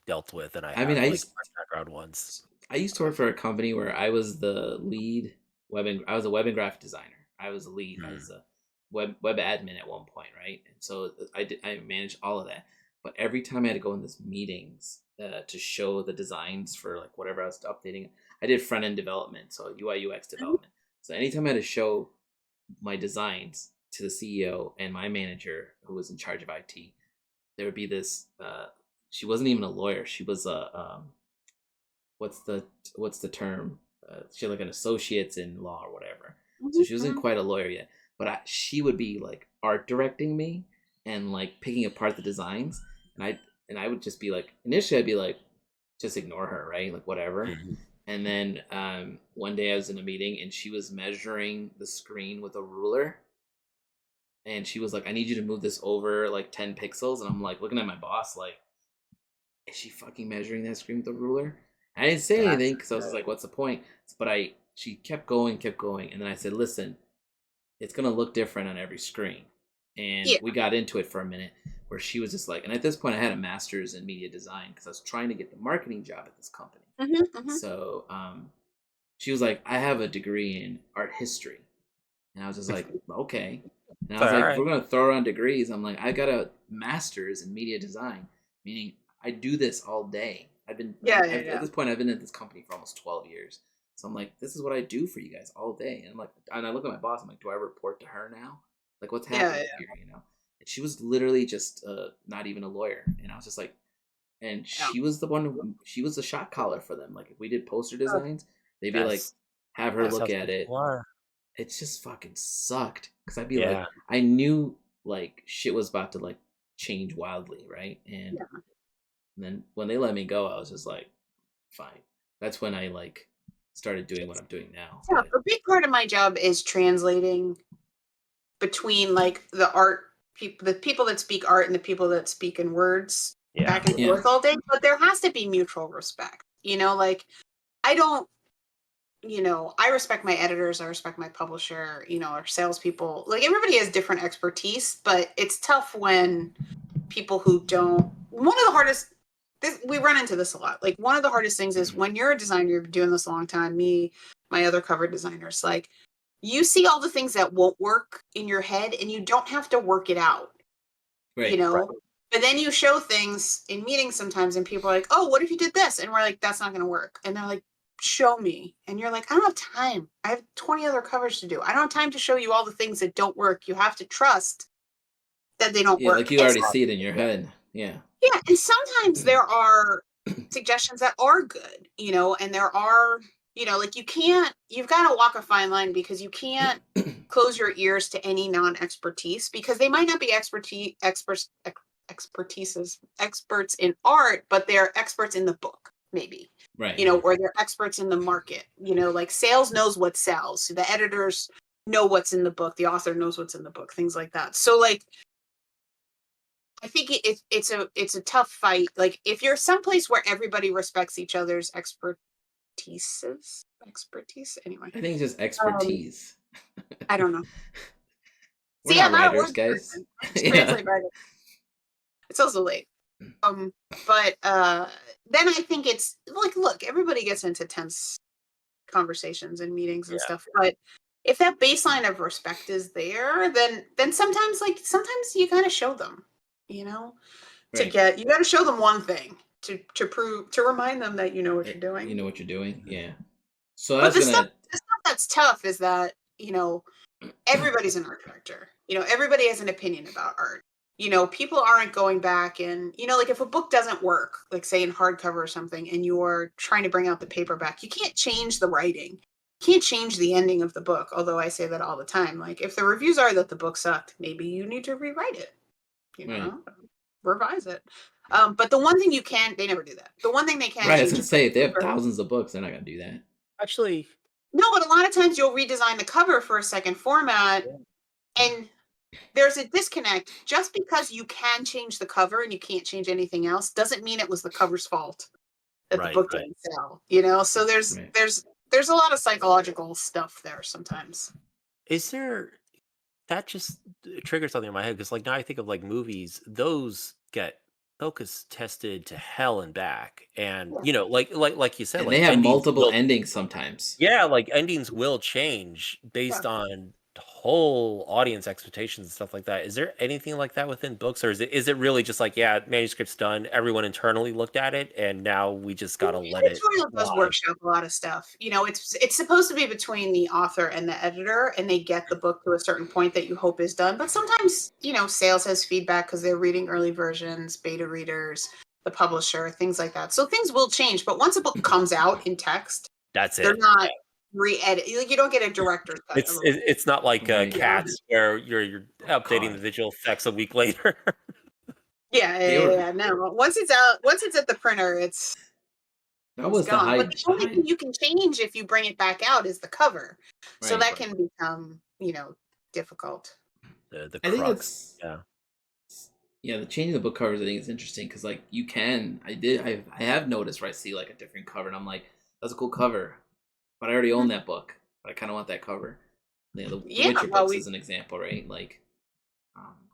dealt with, and I background ones. I used to work for a company where I was the lead. I was a web and graphic designer. I was a lead. I was a web admin at one point, right? And so I managed all of that. But every time I had to go in these meetings to show the designs for like whatever I was updating, I did front end development, so UI UX development. So anytime I had to show my designs to the CEO and my manager, who was in charge of IT, there would be this. She wasn't even a lawyer. She was a what's the term? She had like an associate's in law or whatever. So she wasn't quite a lawyer yet, but she would be like art directing me and like picking apart the designs, and I would just be like, initially I'd be like, just ignore her, right? Like whatever. And then one day I was in a meeting and she was measuring the screen with a ruler, and she was like, I need you to move this over like 10 pixels, and I'm like looking at my boss like, is she fucking measuring that screen with a ruler? I didn't say anything because I was like, what's the point? But she kept going. And then I said, listen, it's going to look different on every screen. And we got into it for a minute where she was just like, and at this point I had a master's in media design because I was trying to get the marketing job at this company. So she was like, I have a degree in art history. And I was just like, okay. And I was like, if we're going to throw around degrees, I'm like, I got a master's in media design, meaning I do this all day. I've been at this point I've been at this company for almost 12 years. So I'm like, this is what I do for you guys all day. And I'm like, and I look at my boss, I'm like, do I report to her now? Like what's happening here, And she was literally just not even a lawyer. And I was just like, and she was the one she was the shot caller for them. Like if we did poster designs, they'd be like, have her look at it. It just fucking sucked. Cause I'd be like, I knew like shit was about to like change wildly, right? And then when they let me go, I was just like, fine. That's when I like started doing what I'm doing now. Yeah, a big part of my job is translating between like the art people, the people that speak art and the people that speak in words back and forth all day. But there has to be mutual respect. Like I don't, I respect my editors, I respect my publisher, our salespeople. Like everybody has different expertise, but it's tough when people who don't. One of the hardest. We run into this a lot. Like one of the hardest things is when you're a designer, you've been doing this a long time, me, my other cover designers, like you see all the things that won't work in your head and you don't have to work it out, right. But then you show things in meetings sometimes and people are like, oh, what if you did this? And we're like, that's not going to work. And they're like, show me. And you're like, I don't have time. I have 20 other covers to do. I don't have time to show you all the things that don't work. You have to trust that they don't work. Like you already see it in your head. Yeah. Yeah, and sometimes there are suggestions that are good, and there are, like you've got to walk a fine line because you can't close your ears to any non-expertise because they might not be experts in art, but they're experts in the book, maybe. Right. Or they're experts in the market, like sales knows what sells. So the editors know what's in the book. The author knows what's in the book, things like that. So like, I think it's a tough fight. Like if you're someplace where everybody respects each other's expertise. Anyway, I think it's just expertise. I don't know. We're See, I'm not not a writers, word guys. person. I just Yeah. translate writers. It's also late. But then I think it's like, look, everybody gets into tense conversations and meetings and stuff, but if that baseline of respect is there, then sometimes you gotta show them, you know, you gotta show them one thing to remind them that you know what you're doing. You know what you're doing, yeah. So but the stuff that's tough is that, you know, everybody's an art director. You know, everybody has an opinion about art. You know, people aren't going back and, you know, like if a book doesn't work, like say in hardcover or something, and you're trying to bring out the paperback, you can't change the writing. You can't change the ending of the book. Although I say that all the time. Like if the reviews are that the book sucked, maybe you need to rewrite it, you know, revise it. But the one thing they never do that. The one thing they can change. I was gonna say, if they have thousands of books, they're not gonna do that. Actually, no, but a lot of times you'll redesign the cover for a second format, and there's a disconnect. Just because you can change the cover and you can't change anything else doesn't mean it was the cover's fault that the book didn't sell. You know, so there's a lot of psychological stuff there sometimes. Is there that just triggers something in my head because like now I think of like movies, those get focus tested to hell and back, and you know, like you said, and like they have multiple endings sometimes. Yeah, like endings will change based on whole audience expectations and stuff like that. Is there anything like that within books, or is it really just like, yeah, manuscript's done, everyone internally looked at it, and now we just gotta let it does workshop a lot of stuff. You know, it's supposed to be between the author and the editor, and they get the book to a certain point that you hope is done. But sometimes, you know, sales has feedback because they're reading early versions, beta readers, the publisher, things like that. So things will change. But once a book comes out in text, that's it. They're not re-edit. You don't get a director's cut. It's not like Cats where you're updating the visual effects a week later. Yeah. No, once it's out, once it's at the printer, it's was gone. But the only thing you can change if you bring it back out is the cover. So that can become, you know, difficult. The I think it's yeah, the changing the book covers I think is interesting because like you can I have noticed where I see like a different cover and I'm like, that's a cool cover, but I already own that book, but I kind of want that cover. You know, the Witcher books is an example, right? Like,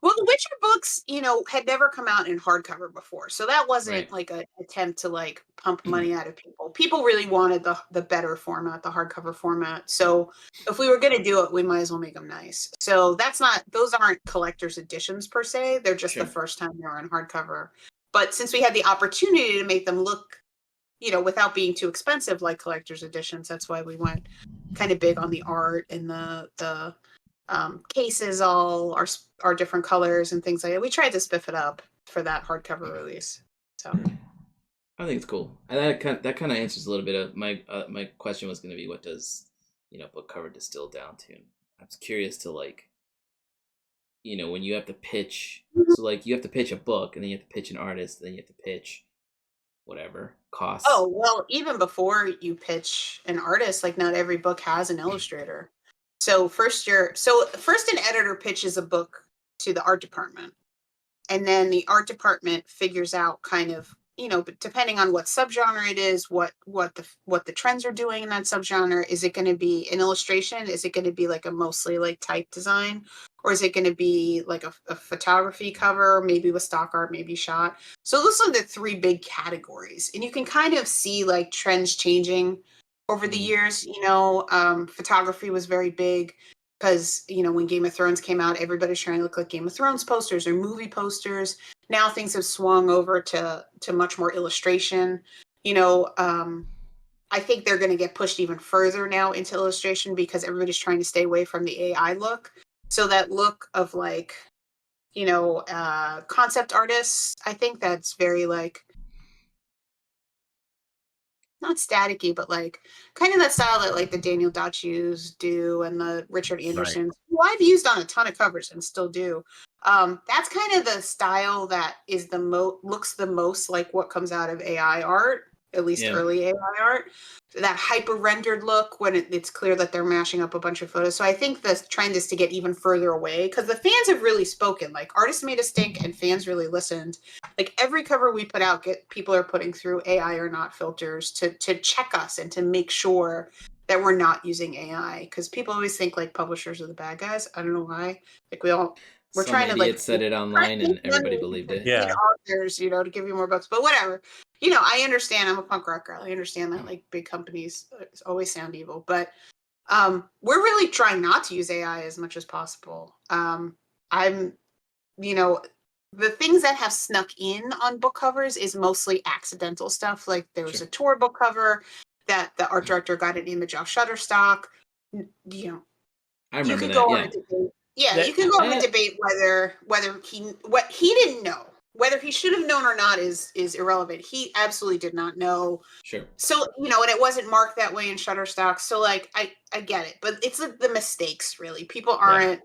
well, the Witcher books, you know, had never come out in hardcover before, so that wasn't like an attempt to like pump money out of people. People really wanted the better format, the hardcover format. So if we were going to do it, we might as well make them nice. So those aren't collector's editions per se. They're just the first time they were in hardcover. But since we had the opportunity to make them look, you know, without being too expensive like collector's editions, that's why we went kind of big on the art and the cases all are different colors and things like that. We tried to spiff it up for that hardcover release. So I think it's cool. And that kind of answers a little bit of my question was going to be, what does, you know, book cover distill down to? I was curious to like, you know, when you have to pitch, so like you have to pitch a book and then you have to pitch an artist, then you have to pitch whatever costs. Oh, well, even before you pitch an artist, like not every book has an illustrator. So first an editor pitches a book to the art department, and then the art department figures out kind of, you know, but depending on what subgenre it is, what the trends are doing in that subgenre. Is it going to be an illustration? Is it going to be like a mostly like type design? Or is it going to be like a photography cover, maybe with stock art, maybe shot? So those are the three big categories. And you can kind of see like trends changing over the years. You know, photography was very big because, you know, when Game of Thrones came out, everybody's trying to look like Game of Thrones posters or movie posters. Now things have swung over to much more illustration. You know, I think they're going to get pushed even further now into illustration because everybody's trying to stay away from the AI look. So that look of like, you know, concept artists, I think that's very like, not staticky, but like kind of that style that like the Daniel Dachus do and the Richard Andersons, who I've used on a ton of covers and still do. That's kind of the style that is looks the most like what comes out of AI art, at least early AI art. That hyper rendered look when it's clear that they're mashing up a bunch of photos. So I think the trend is to get even further away because the fans have really spoken. Like artists made a stink and fans really listened. Like every cover we put out, people are putting through AI or not filters to check us and to make sure that we're not using AI, because people always think like publishers are the bad guys. I don't know why. Like we're Some trying to like idiot said it online and everybody believed it. Yeah. authors, to give you more books, but whatever. I understand. I'm a punk rock girl. I understand that like big companies always sound evil, but we're really trying not to use AI as much as possible. I'm, the things that have snuck in on book covers is mostly accidental stuff. Like there was a tour book cover that the art director got an image off Shutterstock. I You remember could that. go on Yeah. a debate. Yeah, you can go on a debate whether what he didn't know, whether he should have known or not is irrelevant. He absolutely did not know. Sure. So, and it wasn't marked that way in Shutterstock. So like I get it, but it's the mistakes really. People aren't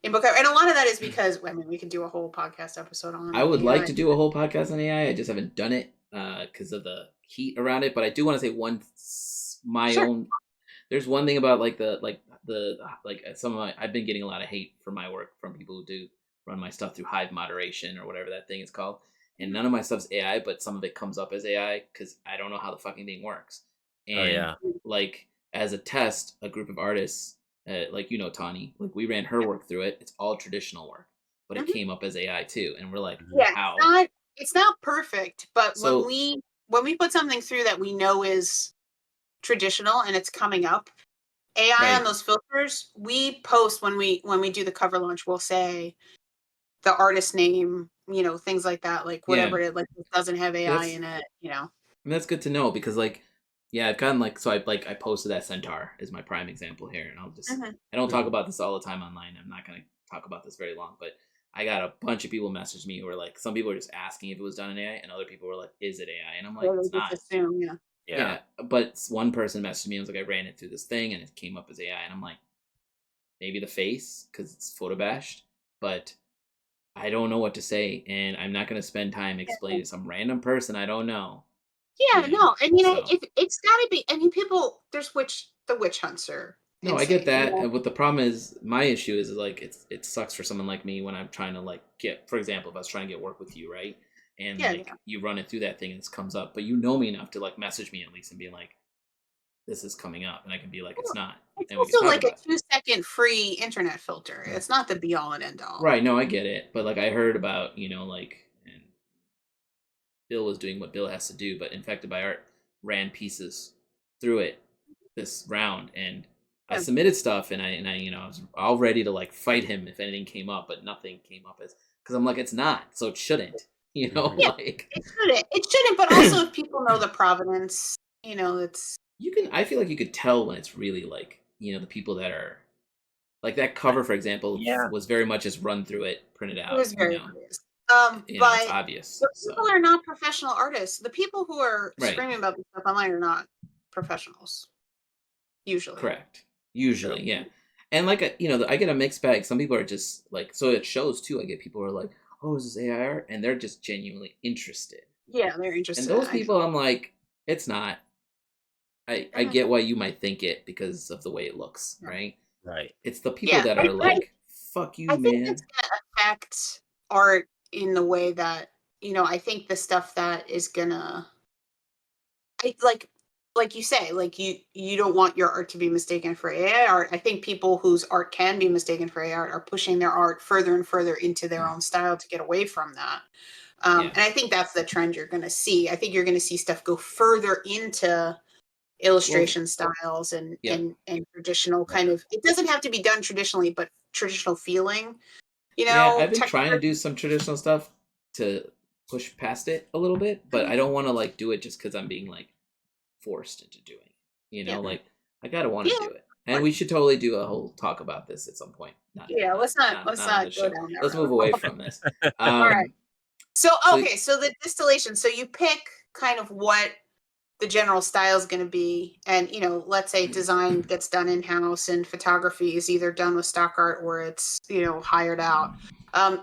in book, and a lot of that is because we could do a whole podcast episode on. I would like to do a whole podcast on AI. I just haven't done it because of the heat around it. But I do want to say own. There's one thing about I've been getting a lot of hate for my work from people who do run my stuff through Hive moderation or whatever that thing is called. And none of my stuff's AI, but some of it comes up as AI because I don't know how the fucking thing works. And like as a test, a group of artists, Tani, like we ran her work through it. It's all traditional work, but it came up as AI too, and we're like, how? It's not perfect, but when we put something through that we know is traditional and it's coming up, AI on those filters, we post when we do the cover launch, we'll say the artist name, things like that, like whatever it is, like it doesn't have AI in it, And that's good to know because I've gotten I posted that Centaur is my prime example here, and I'll just I don't talk about this all the time online. I'm not gonna talk about this very long, but I got a bunch of people message me who were like, some people were just asking if it was done in AI, and other people were like, is it AI? And I'm like, it's not. Assume, yeah. But one person messaged me and was like, I ran it through this thing and it came up as AI, and I'm like, maybe the face because it's photo bashed, but I don't know what to say, and I'm not going to spend time explaining to some random person I don't know. Yeah, no, and it's got to be. I mean, people, there's the witch hunts are. No, I get that. And what the problem is, my issue is like it sucks for someone like me when I'm trying to get, for example, if I was trying to get work with you, right? And you run it through that thing and it comes up, but you know me enough to message me at least and be like, this is coming up, and I can be like, it's not. It's also like a 2-second free internet filter. It's not the be all and end all. Right? No, I get it, but I heard about and Bill was doing what Bill has to do, but Infected by Art ran pieces through it this round, and I submitted stuff, and I was all ready to fight him if anything came up, but nothing came up because I'm like, it's not, so it shouldn't. It shouldn't. But also, if people know the provenance, it's. I feel like you could tell when it's really the people that are that cover, for example, was very much just run through it, printed out. It was very obvious. But it's obvious. People are not professional artists. The people who are screaming about this stuff online are not professionals. Usually. Correct. Usually, yeah. And I get a mixed bag. Some people are just so it shows too. I get people who are like, oh, is this AI art? And they're just genuinely interested. Yeah, they're interested. And those people, I'm like, it's not. I get why you might think it because of the way it looks, right? Right. It's the people that are like, fuck you, man. I think it's going to affect art in the way that, I think the stuff that is going to, like you say, you don't want your art to be mistaken for AI art. I think people whose art can be mistaken for AI art are pushing their art further and further into their own style to get away from that. And I think that's the trend you're going to see. I think you're going to see stuff go further into illustration styles and traditional kind of, it doesn't have to be done traditionally, but traditional feeling, I've been trying to do some traditional stuff to push past it a little bit, but I don't want to do it just because I'm being forced into doing it. I gotta want to do it, and we should totally do a whole talk about this at some point. Let's not go down there. Let's move away from this. All right. So the distillation, so you pick kind of what the general style is going to be, and let's say design gets done in-house and photography is either done with stock art or it's hired out.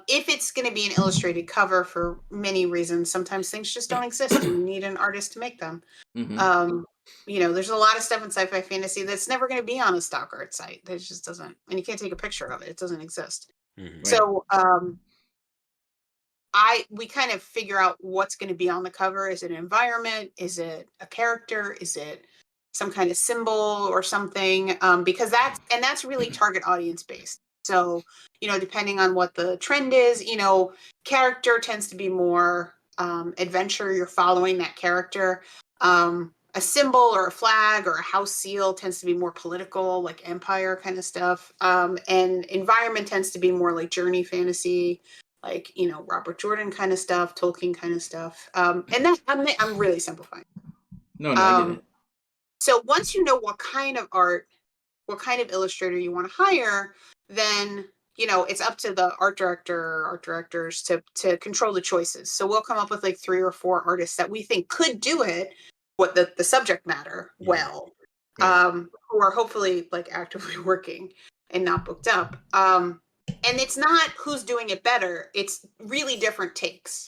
If it's going to be an illustrated cover, for many reasons, sometimes things just don't exist and you need an artist to make them. There's a lot of stuff in sci-fi fantasy that's never going to be on a stock art site. That just doesn't, and you can't take a picture of it. It doesn't exist. So we kind of figure out what's going to be on the cover. Is it an environment? Is it a character? Is it some kind of symbol or something, because that's really target audience based. So, depending on what the trend is, character tends to be more adventure. You're following that character. A symbol or a flag or a house seal tends to be more political, like empire kind of stuff. And environment tends to be more like journey fantasy, like, Robert Jordan kind of stuff, Tolkien kind of stuff. And that I'm really simplifying. No, I get it. So once you know what kind of art, what kind of illustrator you want to hire, then it's up to the art directors to control the choices. So we'll come up with like 3 or 4 artists that we think could do it, what the subject matter well, who are hopefully like actively working and not booked up. And it's not who's doing it better. It's really different takes,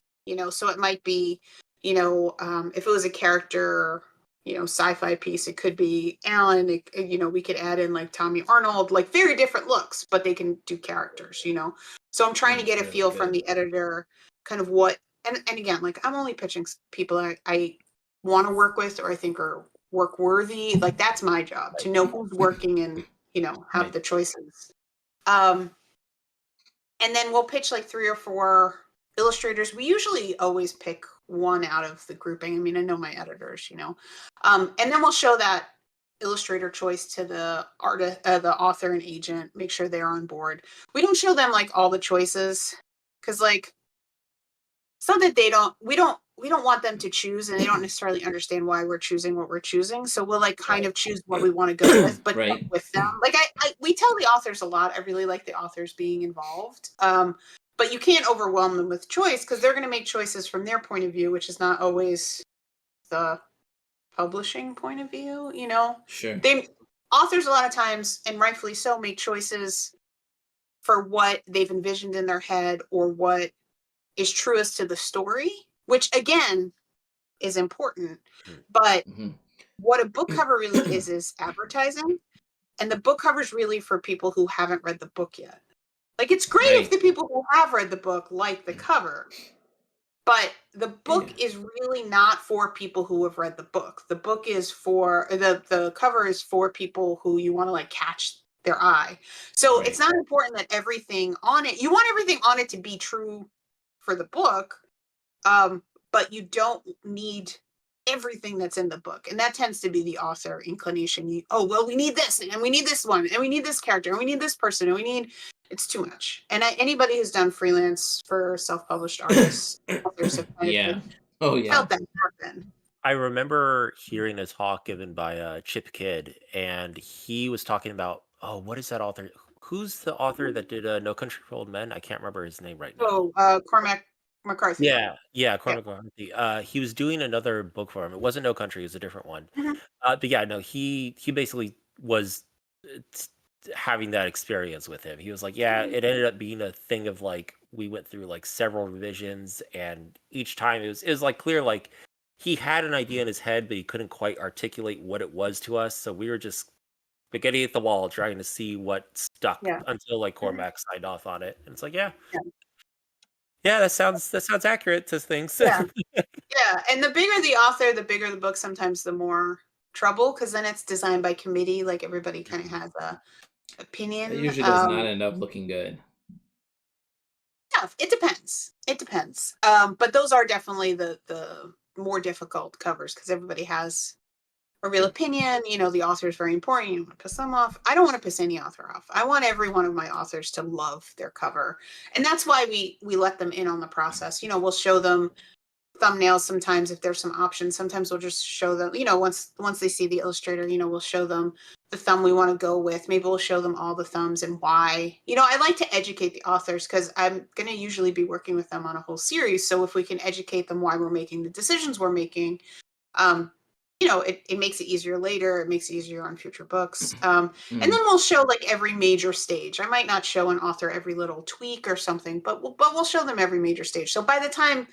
so it might be, if it was a character, sci-fi piece, it could be Allen, we could add in like Tommy Arnold, like very different looks, but they can do characters, so I'm trying to get a feel from the editor kind of what, and again, like I'm only pitching people I want to work with or I think are work worthy. Like that's my job, to know who's working and have the choices. And then we'll pitch like 3 or 4 illustrators. We usually always pick one out of the grouping. I mean, I know my editors, and then we'll show that illustrator choice to the artist, the author and agent, make sure they're on board. We don't show them like all the choices, because like it's not that we don't want them to choose, and they don't necessarily understand why we're choosing what we're choosing. So we'll like kind of choose what we want to go with, but with them. Like we tell the authors a lot. I really like the authors being involved. But you can't overwhelm them with choice, because they're going to make choices from their point of view, which is not always the publishing point of view, Sure. Authors a lot of times, and rightfully so, make choices for what they've envisioned in their head or what is truest to the story, which again is important. But what a book cover really is advertising, and the book cover is really for people who haven't read the book yet. Like it's great if the people who have read the book like the cover, but the book is really not for people who have read the book. The book is for the cover is for people who you want to like catch their eye. So it's not important that everything on it, you want everything on it to be true for the book, but you don't need everything that's in the book. And that tends to be the author inclination. We need this, and we need this one, and we need this character, and we need this person, and it's too much. And anybody who's done freelance for self-published artists, authors have kind of felt that happen. I remember hearing a talk given by Chip Kidd, and he was talking about, what is that author? Who's the author that did No Country for Old Men? I can't remember his name right now. Cormac McCarthy. Cormac McCarthy. He was doing another book for him. It wasn't No Country; it was a different one. He basically was having that experience with him. He was like, it ended up being a thing of like we went through like several revisions, and each time it was like clear like he had an idea in his head, but he couldn't quite articulate what it was to us. So we were just spaghetti at the wall trying to see what stuck until like Cormac signed off on it. And it's like, that sounds accurate to things. And the bigger the author, the bigger the book, sometimes the more trouble, because then it's designed by committee. Like everybody kind of has a opinion. It usually does not end up looking good. Yeah, it depends. But those are definitely the more difficult covers, because everybody has a real opinion. The author is very important. You don't want to piss them off. I don't want to piss any author off. I want every one of my authors to love their cover, and that's why we let them in on the process. We'll show them thumbnails sometimes if there's some options. Sometimes we'll just show them, once they see the illustrator, we'll show them the thumb we want to go with. Maybe we'll show them all the thumbs and why. I like to educate the authors, because I'm going to usually be working with them on a whole series. So if we can educate them why we're making the decisions we're making, it makes it easier later. It makes it easier on future books. And then we'll show like every major stage. I might not show an author every little tweak or something, but we'll show them every major stage. So by the time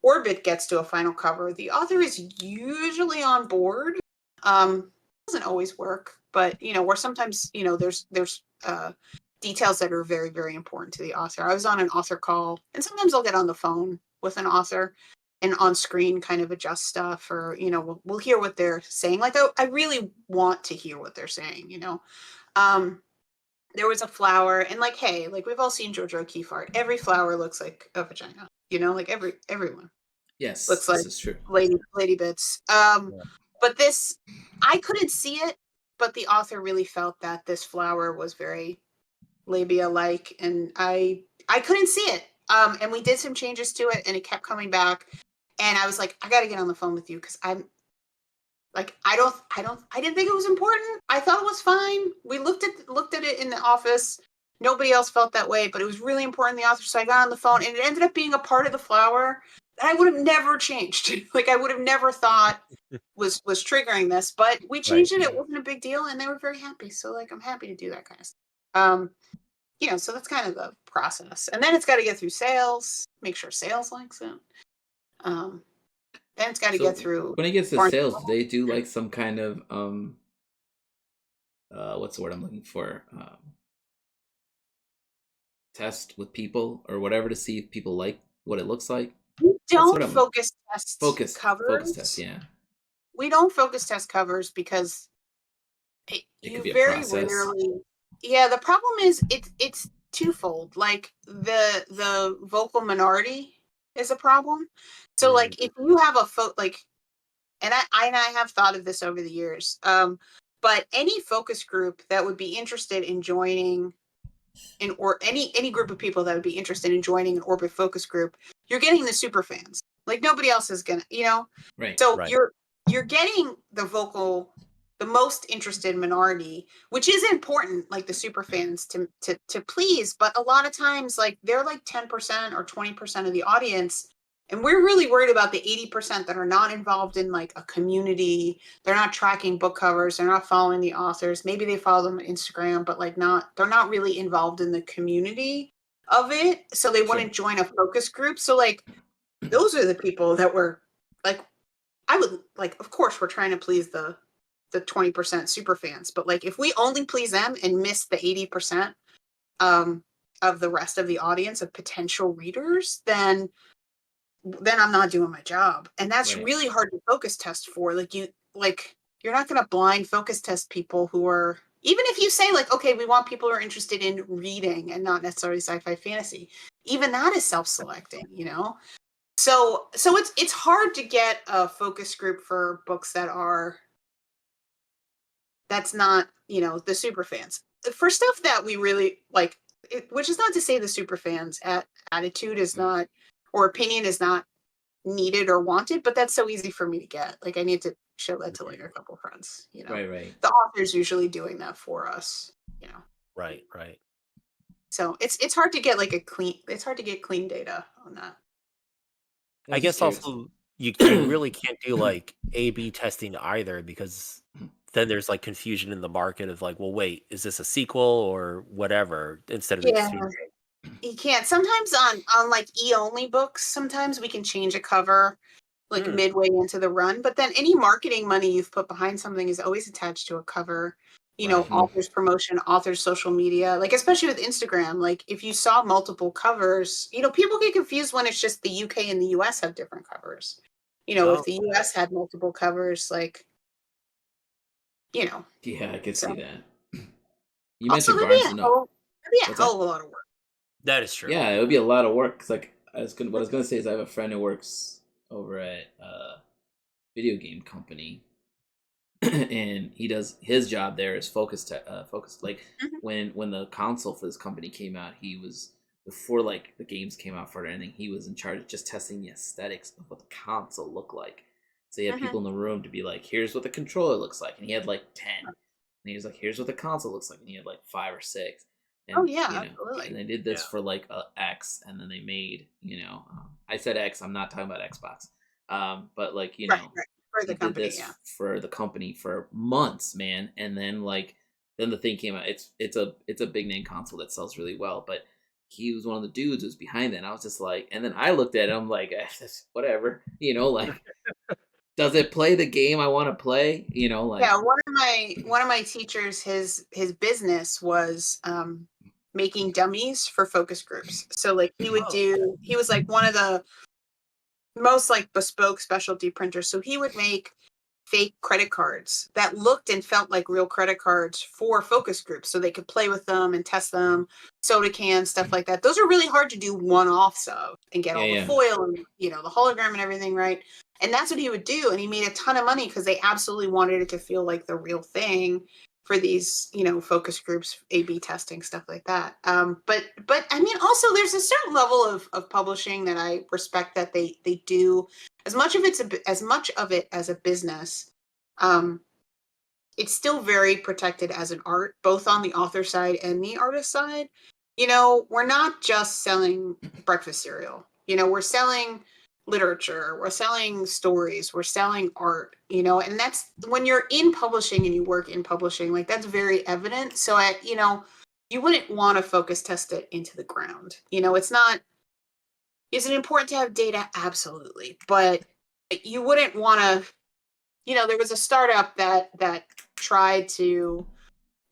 Orbit gets to a final cover, the author is usually on board. Doesn't always work, but or sometimes there's details that are very, very important to the author. I was on an author call, and sometimes I'll get on the phone with an author, and on screen kind of adjust stuff, or, you know, we'll hear what they're saying. Like, I really want to hear what they're saying, you know. There was a flower, and like, hey, like, we've all seen Georgia O'Keeffe art. Every flower looks like a vagina, you know, like everyone Yes, looks like this is true. lady bits. But this, I couldn't see it, but the author really felt that this flower was very labia-like, and I couldn't see it. And we did some changes to it, and it kept coming back. And I was like, I got to get on the phone with you, because I'm like, I didn't think it was important. I thought it was fine. We looked at it in the office. Nobody else felt that way, but it was really important to the author. So I got on the phone, and it ended up being a part of the flower that I would have never changed. Like, I would have never thought was triggering this, but we changed it. It wasn't a big deal, and they were very happy. So, like, I'm happy to do that kind of stuff. You know, so that's kind of the process. And then it's got to get through sales, make sure sales likes it. Then it's got to get through. When it gets to sales, do they do like some kind of what's the word I'm looking for? Test with people or whatever to see if people like what it looks like? We don't focus test covers. Focus test, yeah. We don't focus test covers because you very rarely. Yeah, the problem is it's twofold. Like, the vocal minority is a problem. So like, if you have and I have thought of this over the years, but any focus group that would be interested in joining or any group of people that would be interested in joining an Orbit focus group, you're getting the super fans. Like, nobody else is gonna, you know. Right. So you're getting the most interested minority, which is important, like the super fans to please. But a lot of times, like, they're like 10% or 20% of the audience. And we're really worried about the 80% that are not involved in like a community. They're not tracking book covers. They're not following the authors. Maybe they follow them on Instagram, but like they're not really involved in the community of it. So they wouldn't join a focus group. So like, those are the people that were like, I would like, of course, we're trying to please the 20% super fans, but like, if we only please them and miss the 80% of the rest of the audience of potential readers, then I'm not doing my job. And that's really hard to focus test for. You're not going to blind focus test people who are, even if you say like, okay, we want people who are interested in reading and not necessarily sci-fi fantasy, even that is self-selecting, you know? So it's hard to get a focus group for books that's not, you know, the super fans. For stuff that we really like, which is not to say the super fans attitude is not, or opinion is not needed or wanted, but that's so easy for me to get. Like, I need to show that to like a couple friends, you know. Right. The author's usually doing that for us, you know. Right. So it's hard to get like it's hard to get clean data on that. I guess also you really can't do like A/B testing either, because then there's like confusion in the market of like, well, wait, is this a sequel or whatever, instead of you can't. Sometimes on like e-only books, sometimes we can change a cover like midway into the run, but then any marketing money you've put behind something is always attached to a cover. You know, author's promotion, author's social media, like especially with Instagram, like if you saw multiple covers, you know, people get confused when it's just the UK and the US have different covers. You know, if the US had multiple covers, like, you know. Yeah, I could see that. You also, mentioned Barnes and Noble. That'd be a hell of a lot of work. That is true. Yeah, it would be a lot of work. Cause like what I was gonna say is I have a friend who works over at a video game company, and he does his job there is focused. Like when the console for this company came out, he was before like the games came out for anything. He was in charge of just testing the aesthetics of what the console looked like. So he had people in the room to be like, "Here's what the controller looks like," and he had like 10. And he was like, "Here's what the console looks like," and he had like 5 or 6. And, absolutely. And they did this for like X, and then they made, you know, I said X, I'm not talking about Xbox, but like, you know, for the company, did this for the company for months, man. And then like, then the thing came out. It's a big name console that sells really well, but he was one of the dudes who was behind that. And I was just like, and then I looked at it, I'm like, whatever, you know, like. Does it play the game I want to play? You know, like one of my teachers, his business was making dummies for focus groups. So like he was like one of the most like bespoke specialty printers. So he would make fake credit cards that looked and felt like real credit cards for focus groups, so they could play with them and test them, soda cans, stuff like that. Those are really hard to do one-offs of and get all the foil and the hologram and everything right. And that's what he would do, and he made a ton of money because they absolutely wanted it to feel like the real thing for these focus groups, A/B testing, stuff like that. But I mean, also there's a certain level of publishing that I respect, that they do as much of it as a business. It's still very protected as an art, both on the author side and the artist side. We're not just selling breakfast cereal. We're selling literature, we're selling stories, we're selling art, and that's when you're in publishing and you work in publishing, like that's very evident. So you wouldn't want to focus test it into the ground. Is it important to have data? Absolutely. But you wouldn't want to, there was a startup that tried to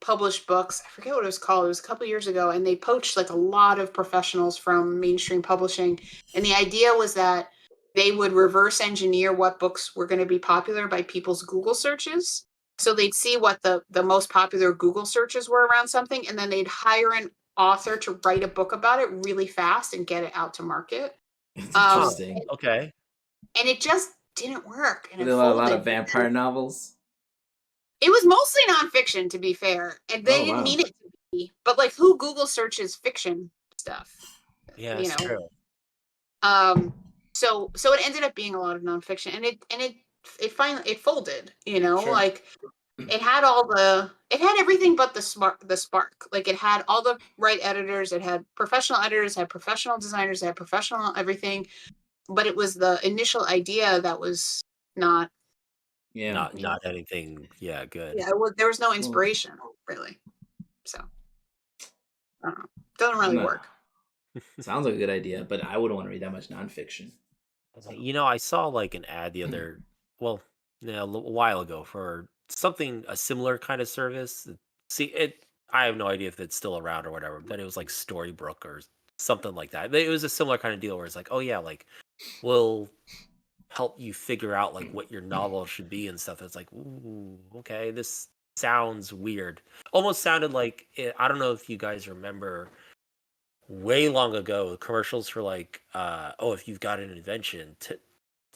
publish books. I forget what it was called. It was a couple of years ago, and they poached like a lot of professionals from mainstream publishing. And the idea was that they would reverse engineer what books were going to be popular by people's Google searches. So they'd see what the most popular Google searches were around something, and then they'd hire an author to write a book about it really fast and get it out to market. It's interesting. Okay. And it just didn't work. And a lot of vampire novels. It was mostly nonfiction, to be fair, and they didn't mean it to be. But like, who Google searches fiction stuff? Yeah, that's true. So it ended up being a lot of nonfiction, and it finally folded. Sure. Like it had everything but the spark. Like it had all the right editors, it had professional editors, it had professional designers, it had professional everything. But it was the initial idea that was not. Yeah, not anything. Yeah, good. Yeah, there was no inspiration really. So I don't know. Doesn't really work. Sounds like a good idea, but I wouldn't want to read that much nonfiction. I saw like an ad a while ago for a similar kind of service. I have no idea if it's still around or whatever. But it was like Storybrooke or something like that. It was a similar kind of deal where it's like, oh yeah, like we'll help you figure out like what your novel should be and stuff. It's like, ooh, okay, this sounds weird. Almost sounded like I don't know if you guys remember way long ago commercials for like if you've got an invention to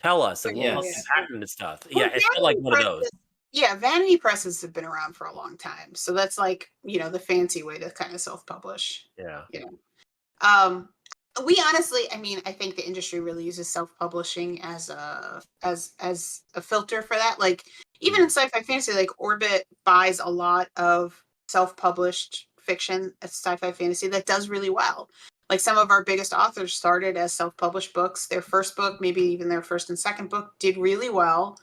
tell us and we'll help you patent and stuff. Well, yeah, it's like one of those. Yeah, vanity presses have been around for a long time, so that's like the fancy way to kind of self-publish. Yeah. We honestly, I think the industry really uses self-publishing as a filter for that. Like even in sci-fi fantasy, like Orbit buys a lot of self-published fiction, sci-fi fantasy that does really well. Like some of our biggest authors started as self-published books. Their first book, maybe even their first and second book, did really well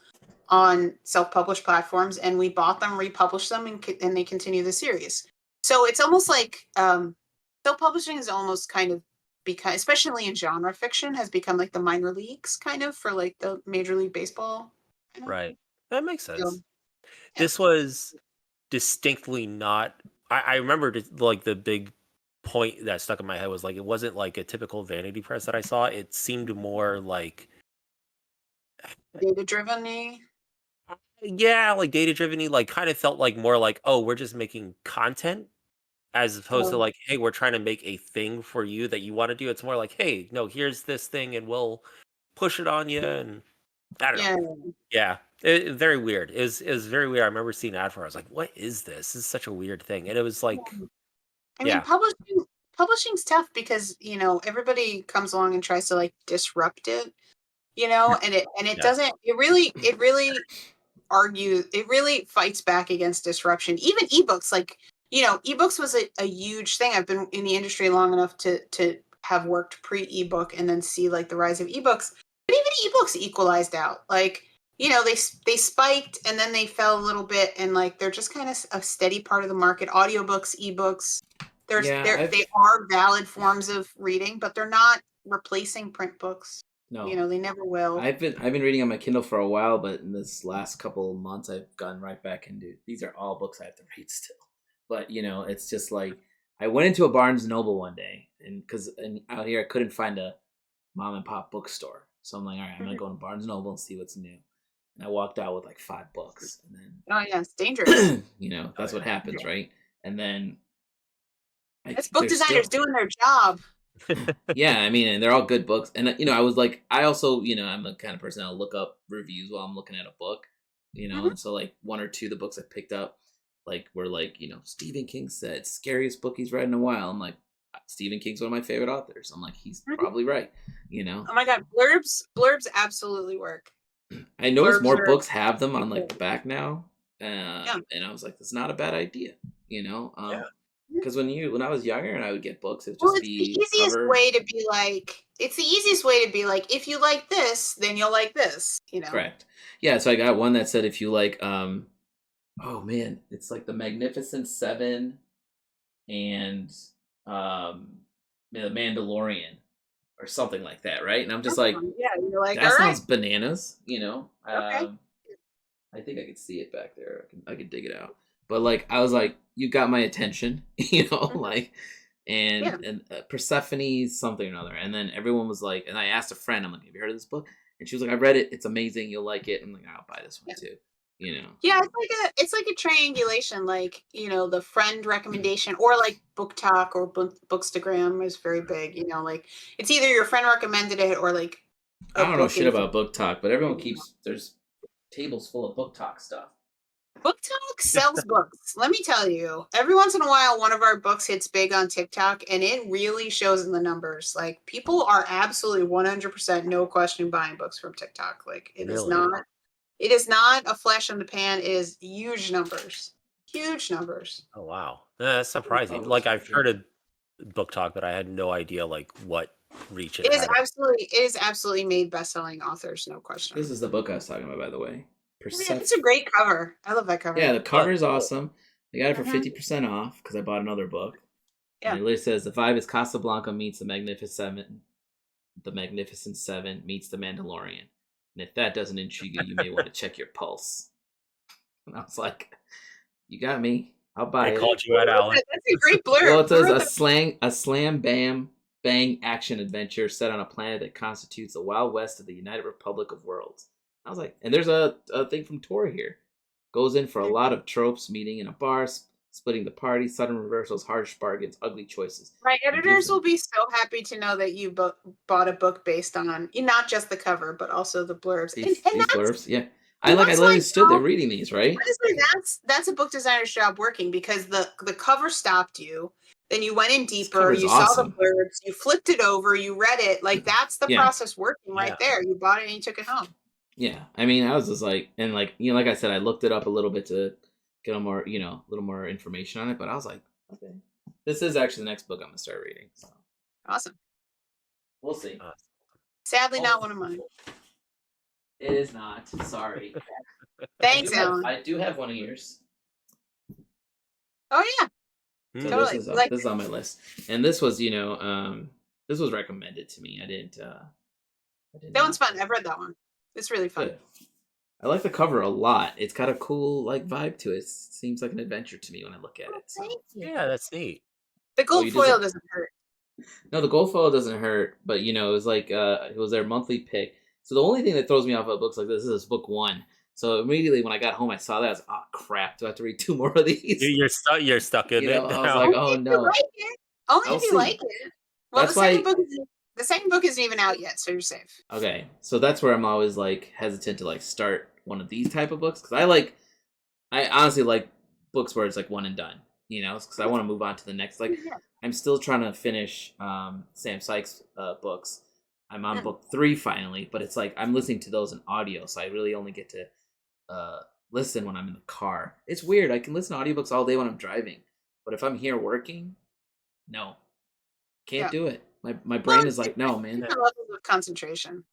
on self-published platforms, and we bought them, republished them, and they continue the series. So it's almost like self-publishing is almost kind of because, especially in genre fiction, has become like the minor leagues kind of for like the Major League Baseball. Right. That makes sense. This was distinctly not. I remember like the big point that stuck in my head was like it wasn't like a typical vanity press that I saw. It seemed more like data driven. Yeah, like data driven. Like kind of felt like more like, oh, we're just making content as opposed to like, hey, we're trying to make a thing for you that you want to do. It's more like, hey, no, here's this thing and we'll push it on you. And I don't know. Yeah. Very weird. It was very weird. I remember seeing an ad for it. I was like, what is this? This is such a weird thing. And it was like, I mean, publishing's tough because, everybody comes along and tries to like disrupt it, and it doesn't, it really fights back against disruption. Even ebooks, like, ebooks was a huge thing. I've been in the industry long enough to have worked pre-ebook and then see like the rise of ebooks. But even ebooks equalized out. Like, they spiked and then they fell a little bit, and like they're just kind of a steady part of the market. Audiobooks, ebooks, they are valid forms of reading, but they're not replacing print books. No, they never will. I've been reading on my Kindle for a while, but in this last couple of months, I've gone right back into these are all books I have to read still. But it's just like I went into a Barnes & Noble one day, and out here I couldn't find a mom and pop bookstore. So I'm like, all right, I'm gonna go to Barnes and Noble and see what's new. And I walked out with like 5 books, and then Oh yeah, it's dangerous. That's what happens, right? And then it's book designers doing their job. Yeah, I mean, and they're all good books. And I was like, I also, I'm the kind of person that'll look up reviews while I'm looking at a book, and so like 1 or 2 of the books I picked up, like were like, Stephen King said scariest book he's read in a while. I'm like, Stephen King's one of my favorite authors. I'm like, he's probably right, Oh my god, blurbs absolutely work. I noticed more books have them on like the back now, and I was like, that's not a bad idea, because when I was younger and I would get books, it would just be the easiest way to be like, it's the easiest way to be like, if you like this, then you'll like this, Correct. Yeah, so I got one that said if you like, oh man, it's like the Magnificent Seven and the Mandalorian or something like that, right? And I'm just like, yeah, you're like, that sounds right. bananas, Okay. I think I could see it back there. I could dig it out. But like, I was like, you got my attention, like, and Persephone something or another. And then everyone was like, and I asked a friend, I'm like, have you heard of this book? And she was like, I read it. It's amazing. You'll like it. I'm like, I'll buy this one too. Yeah, it's like a triangulation, like the friend recommendation, or like Book Talk or Bookstagram is very big. Like it's either your friend recommended it or like I don't know shit about Book Talk, but everyone there's tables full of Book Talk stuff. Book Talk sells books. Let me tell you, every once in a while, one of our books hits big on TikTok, and it really shows in the numbers. Like people are absolutely 100% no question buying books from TikTok. Like it is not. It is not a flash in the pan. It is huge numbers. Huge numbers. Oh, wow. That's surprising. Like, I've heard of Book Talk, but I had no idea, like, what reach it had. It is absolutely made best-selling authors, no question. This is the book I was talking about, by the way. It's a great cover. I love that cover. Yeah, the cover is awesome. I got it for 50% off because I bought another book. Yeah. And it literally says, the vibe is Casablanca meets the Magnificent Seven meets the Mandalorian. And if that doesn't intrigue you, you may want to check your pulse. And I was like, you got me. I'll buy it. I called you out, Alan. That's a great blurb. Well, it says a slam bam bang action adventure set on a planet that constitutes the Wild West of the United Republic of Worlds. I was like, and there's a thing from Tor here. Goes in for a lot of tropes, meeting in a bar, splitting the party, sudden reversals, harsh bargains, ugly choices. My editors will be so happy to know that you bought a book based on not just the cover, but also the blurbs. These blurbs, yeah. I literally stood there reading these, right? Honestly, that's a book designer's job working, because the cover stopped you. Then you went in deeper. You saw the blurbs. You flipped it over. You read it. Like that's the process working right there. You bought it and you took it home. Yeah, I mean, I was just like, and like like I said, I looked it up a little bit to get a more little more information on it. But I was like, okay, this is actually the next book I'm gonna start reading. So awesome. We'll see. Sadly, not one of mine. It is not. Sorry. Thanks, Alan. I do have one of yours. Oh yeah. So totally. This is on my list, and this was this was recommended to me. I didn't. That one's fun. I've read that one. It's really fun. Good. I like the cover a lot. It's got a cool vibe to it. It seems like an adventure to me when I look at it. So. Yeah, that's neat. The gold foil doesn't hurt. No, the gold foil doesn't hurt, but it was like it was their monthly pick. So the only thing that throws me off of books like this is book 1. So immediately when I got home, I saw that. I was like, oh crap! Do I have to read 2 more of these? You're stuck in it. I was like, oh no. Only if you like it. Well, the second book isn't even out yet, so you're safe. Okay, so that's where I'm always like hesitant to like start one of these type of books, because I honestly like books where it's like one and done, because I want to move on to the next. Like I'm still trying to finish Sam Sykes' books. I'm on book 3 finally, but it's like I'm listening to those in audio, so I really only get to listen when I'm in the car. It's weird. I can listen to audiobooks all day when I'm driving, but if I'm here working, no, can't do it. My brain is like, no, man. Levels of concentration.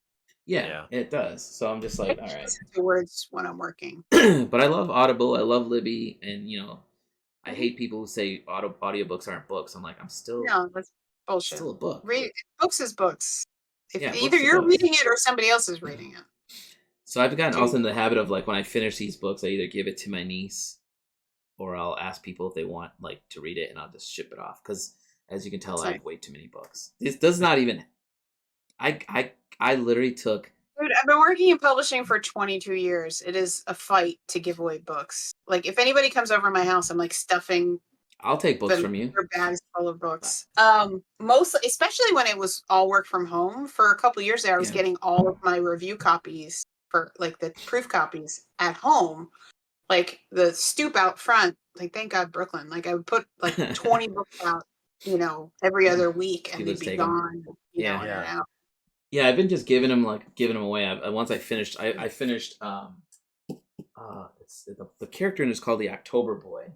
Yeah, it does. So I'm just like, all right. Listen to words when I'm working. But I love Audible. I love Libby, and I hate people who say audiobooks aren't books. I'm like, I'm still that's bullshit. Still a book. Books is books. Either you're reading it or somebody else is reading it. So I've gotten also in the habit of like when I finish these books, I either give it to my niece or I'll ask people if they want like to read it, and I'll just ship it off, because as you can tell, I have way too many books. This does not even I literally took. Dude, I've been working in publishing for 22 years. It is a fight to give away books. Like, if anybody comes over my house, I'm like stuffing I'll take books from you. their bags full of books. Mostly, especially when it was all work from home. For a couple years there, I was getting all of my review copies for like the proof copies at home, like the stoop out front. Like, thank God Brooklyn. Like, I would put like 20 books out, every other week, and they'd be gone. In and out. Yeah, I've been just giving them away. Once I finished, I finished. It's the character in it is called the October Boy,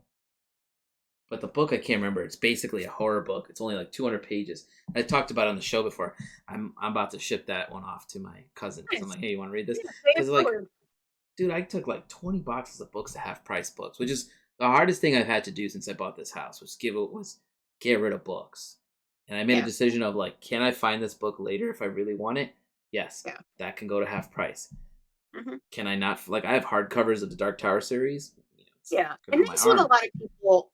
but the book I can't remember. It's basically a horror book. It's only like 200 pages. I talked about it on the show before. I'm about to ship that one off to my cousin because I'm like, hey, you want to read this? Because like, dude, I took like 20 boxes of books to half price books, which is the hardest thing I've had to do since I bought this house. Was get rid of books. And I made a decision of like, can I find this book later if I really want it? Yes. Yeah. That can go to half price. Mm-hmm. Can I not? Like, I have hardcovers of the Dark Tower series. And that's what a lot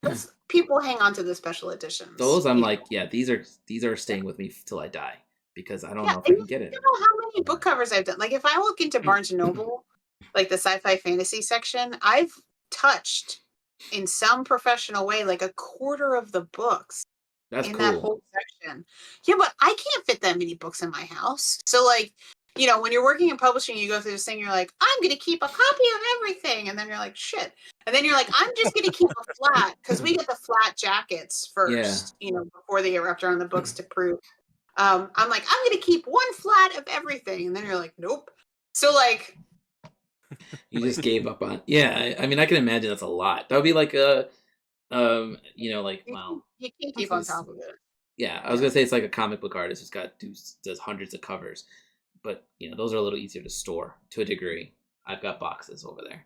of people hang on to the special editions. Those I'm like, these are staying with me till I die because I don't know if I can get it. You know how many book covers I've done? Like, if I look into Barnes & Noble, like the sci-fi fantasy section, I've touched in some professional way like a quarter of the books. That's in cool. That whole section. Yeah, but I can't fit that many books in my house. So, like, when you're working in publishing, you go through this thing, you're like, I'm going to keep a copy of everything. And then you're like, shit. And then you're like, I'm just going to keep a flat, because we get the flat jackets first, before they get wrapped around the books to prove. I'm like, I'm going to keep one flat of everything. And then you're like, nope. So, like. You just gave up on. Yeah, I mean, I can imagine that's a lot. That would be like a. You can't keep on top of it. Yeah, I was gonna say it's like a comic book artist who's does hundreds of covers, but those are a little easier to store to a degree. I've got boxes over there.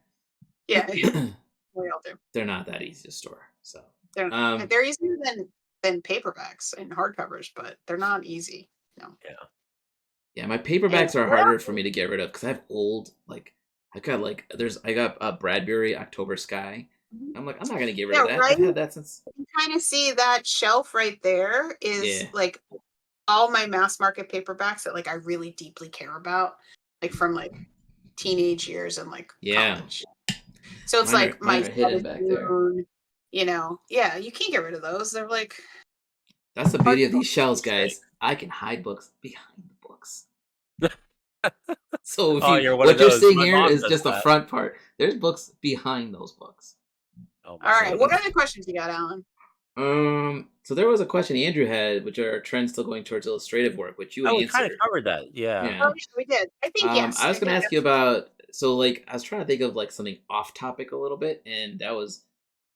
Yeah, we all do. They're not that easy to store, so they're easier than paperbacks and hardcovers, but they're not easy. No. Yeah, my paperbacks are harder for me to get rid of because I have old I got Bradbury October Sky. I'm like, I'm not gonna get rid of that. Right? I've had that since. You kind of see that shelf right there is like all my mass market paperbacks that like I really deeply care about, like from like teenage years and like college. So it's like my hidden back there. You can't get rid of those. They're like. That's the beauty of these shelves, guys. I can hide books behind the books. So what you're seeing here is just the front part. There's books behind those books. All right. What other questions you got, Alan? So there was a question Andrew had, which are trends still going towards illustrative work, which you answered. We kind of covered that. Yeah. Oh, we did. I think yes. I was going to ask you about. So like, I was trying to think of like something off topic a little bit, and that was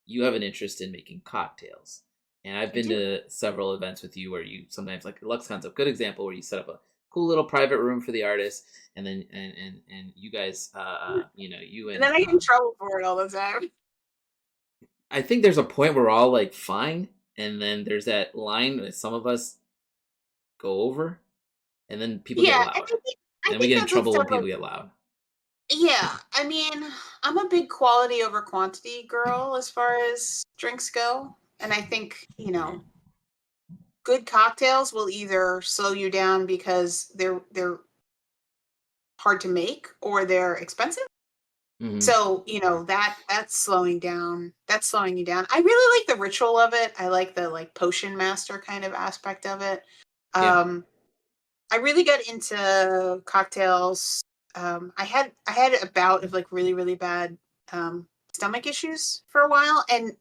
you have an interest in making cocktails, and I've been to several events with you where you sometimes like LuxCon's a good example where you set up a cool little private room for the artist, and then and you guys, you and then I get in trouble for it all the time. I think there's a point where we're all like fine, and then there's that line that some of us go over, and then people get loud, and we get in trouble when people get loud. Yeah, I mean, I'm a big quality over quantity girl as far as drinks go, and I think good cocktails will either slow you down because they're hard to make or they're expensive. Mm-hmm. So, that's slowing down. That's slowing you down. I really like the ritual of it. I like the like potion master kind of aspect of it. I really got into cocktails. I had a bout of like really, really bad stomach issues for a while, and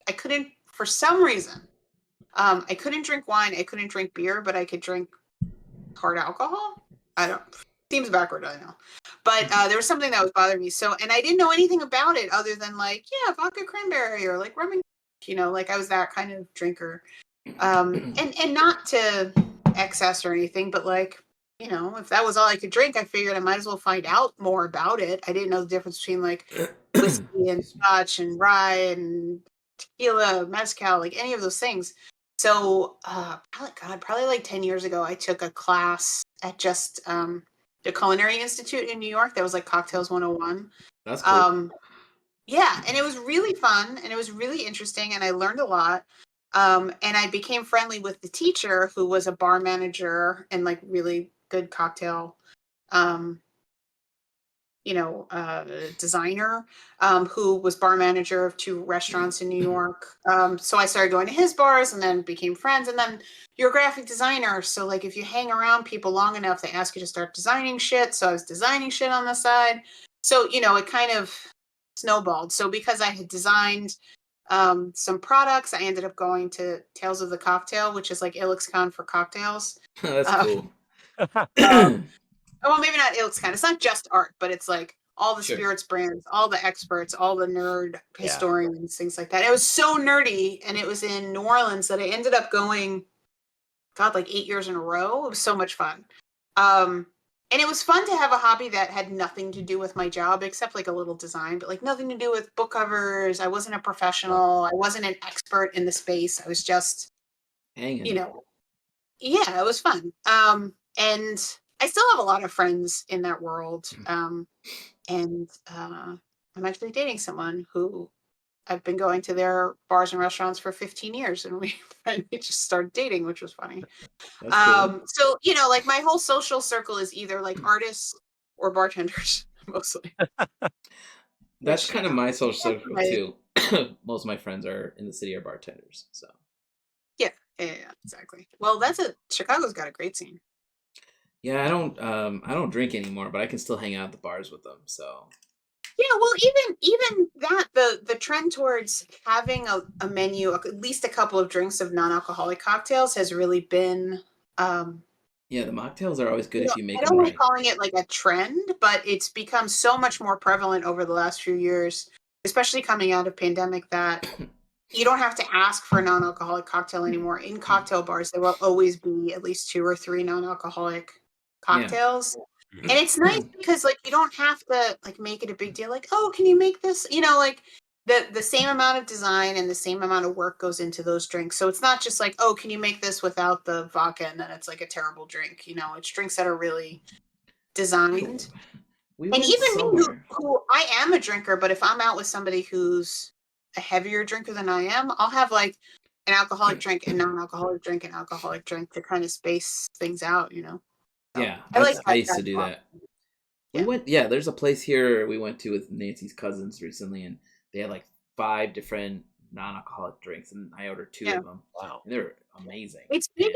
I couldn't, for some reason, I couldn't drink wine. I couldn't drink beer, but I could drink hard alcohol. Seems backward, I know. But there was something that was bothering me. So, and I didn't know anything about it other than like, vodka cranberry or like rum and, like I was that kind of drinker. And not to excess or anything, but like, if that was all I could drink, I figured I might as well find out more about it. I didn't know the difference between like whiskey and scotch and rye and tequila, mezcal, like any of those things. So, probably like 10 years ago, I took a class at just the Culinary Institute in New York. That was like Cocktails 101. That's cool. Yeah, and it was really fun, and it was really interesting, and I learned a lot. And I became friendly with the teacher, who was a bar manager and like really good cocktail, designer, who was bar manager of 2 restaurants in New York. So I started going to his bars and then became friends. And then you're a graphic designer. So like if you hang around people long enough, they ask you to start designing shit. So I was designing shit on the side. So, it kind of snowballed. So because I had designed some products, I ended up going to Tales of the Cocktail, which is like IlixCon for cocktails. That's cool. Well, maybe not IlixCon. It's not just art, but it's like all the spirits brands, all the experts, all the nerd historians, things like that. It was so nerdy, and it was in New Orleans that I ended up going, like 8 years in a row. It was so much fun. And it was fun to have a hobby that had nothing to do with my job, except like a little design, but like nothing to do with book covers. I wasn't a professional. I wasn't an expert in the space. I was just, hanging. Yeah, it was fun. And I still have a lot of friends in that world. And I'm actually dating someone who I've been going to their bars and restaurants for 15 years, and we just started dating, which was funny. Cool. So, like my whole social circle is either like artists or bartenders, mostly. That's kind of my social circle too. Most of my friends are in the city are bartenders, so. Yeah, exactly. Well, Chicago's got a great scene. Yeah, I don't drink anymore, but I can still hang out at the bars with them. So. Yeah, well, even that the trend towards having a menu, at least a couple of drinks of non-alcoholic cocktails, has really been. Yeah, the mocktails are always good if you make them right. I don't right. like calling it like a trend, but it's become so much more prevalent over the last few years, especially coming out of pandemic, that you don't have to ask for a non-alcoholic cocktail anymore. In cocktail bars, there will always be at least 2 or 3 non-alcoholic cocktails. Yeah. And it's nice because like you don't have to like make it a big deal. Like, oh, can you make this? Like the same amount of design and the same amount of work goes into those drinks. So it's not just like, oh, can you make this without the vodka? And then it's like a terrible drink. It's drinks that are really designed. And even me, who I am a drinker, but if I'm out with somebody who's a heavier drinker than I am, I'll have like an alcoholic drink and non-alcoholic drink and alcoholic drink to kind of space things out, So yeah, I used to do that. There's a place here we went to with Nancy's cousins recently, and they had like 5 different non-alcoholic drinks, and I ordered 2 of them. Wow, and they're amazing. It's big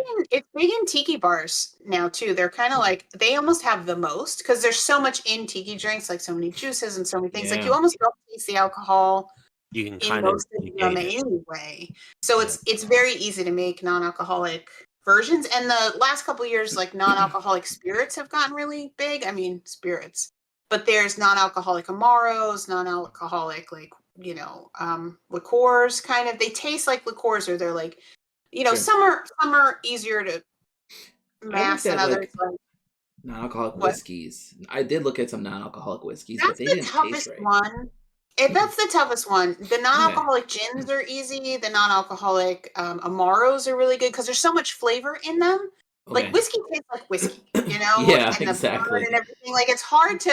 in tiki bars now too. They're kind of like, they almost have the most because there's so much in tiki drinks, like so many juices and so many things. Like you almost don't taste the alcohol. You can kind of them anyway. So it's very easy to make non-alcoholic versions. And the last couple of years, like non-alcoholic spirits have gotten really big. I mean, spirits, but there's non-alcoholic amaros, non-alcoholic liqueurs. Kind of, they taste like liqueurs, or they're like, some are easier to mass than others. Like non-alcoholic whiskeys. I did look at some non-alcoholic whiskeys, but they didn't taste right. One. That's the toughest one. The non-alcoholic gins are easy. The non-alcoholic amaros are really good because there's so much flavor in them. Okay. Like whiskey tastes like whiskey, Yeah, and exactly. And everything. Like it's hard to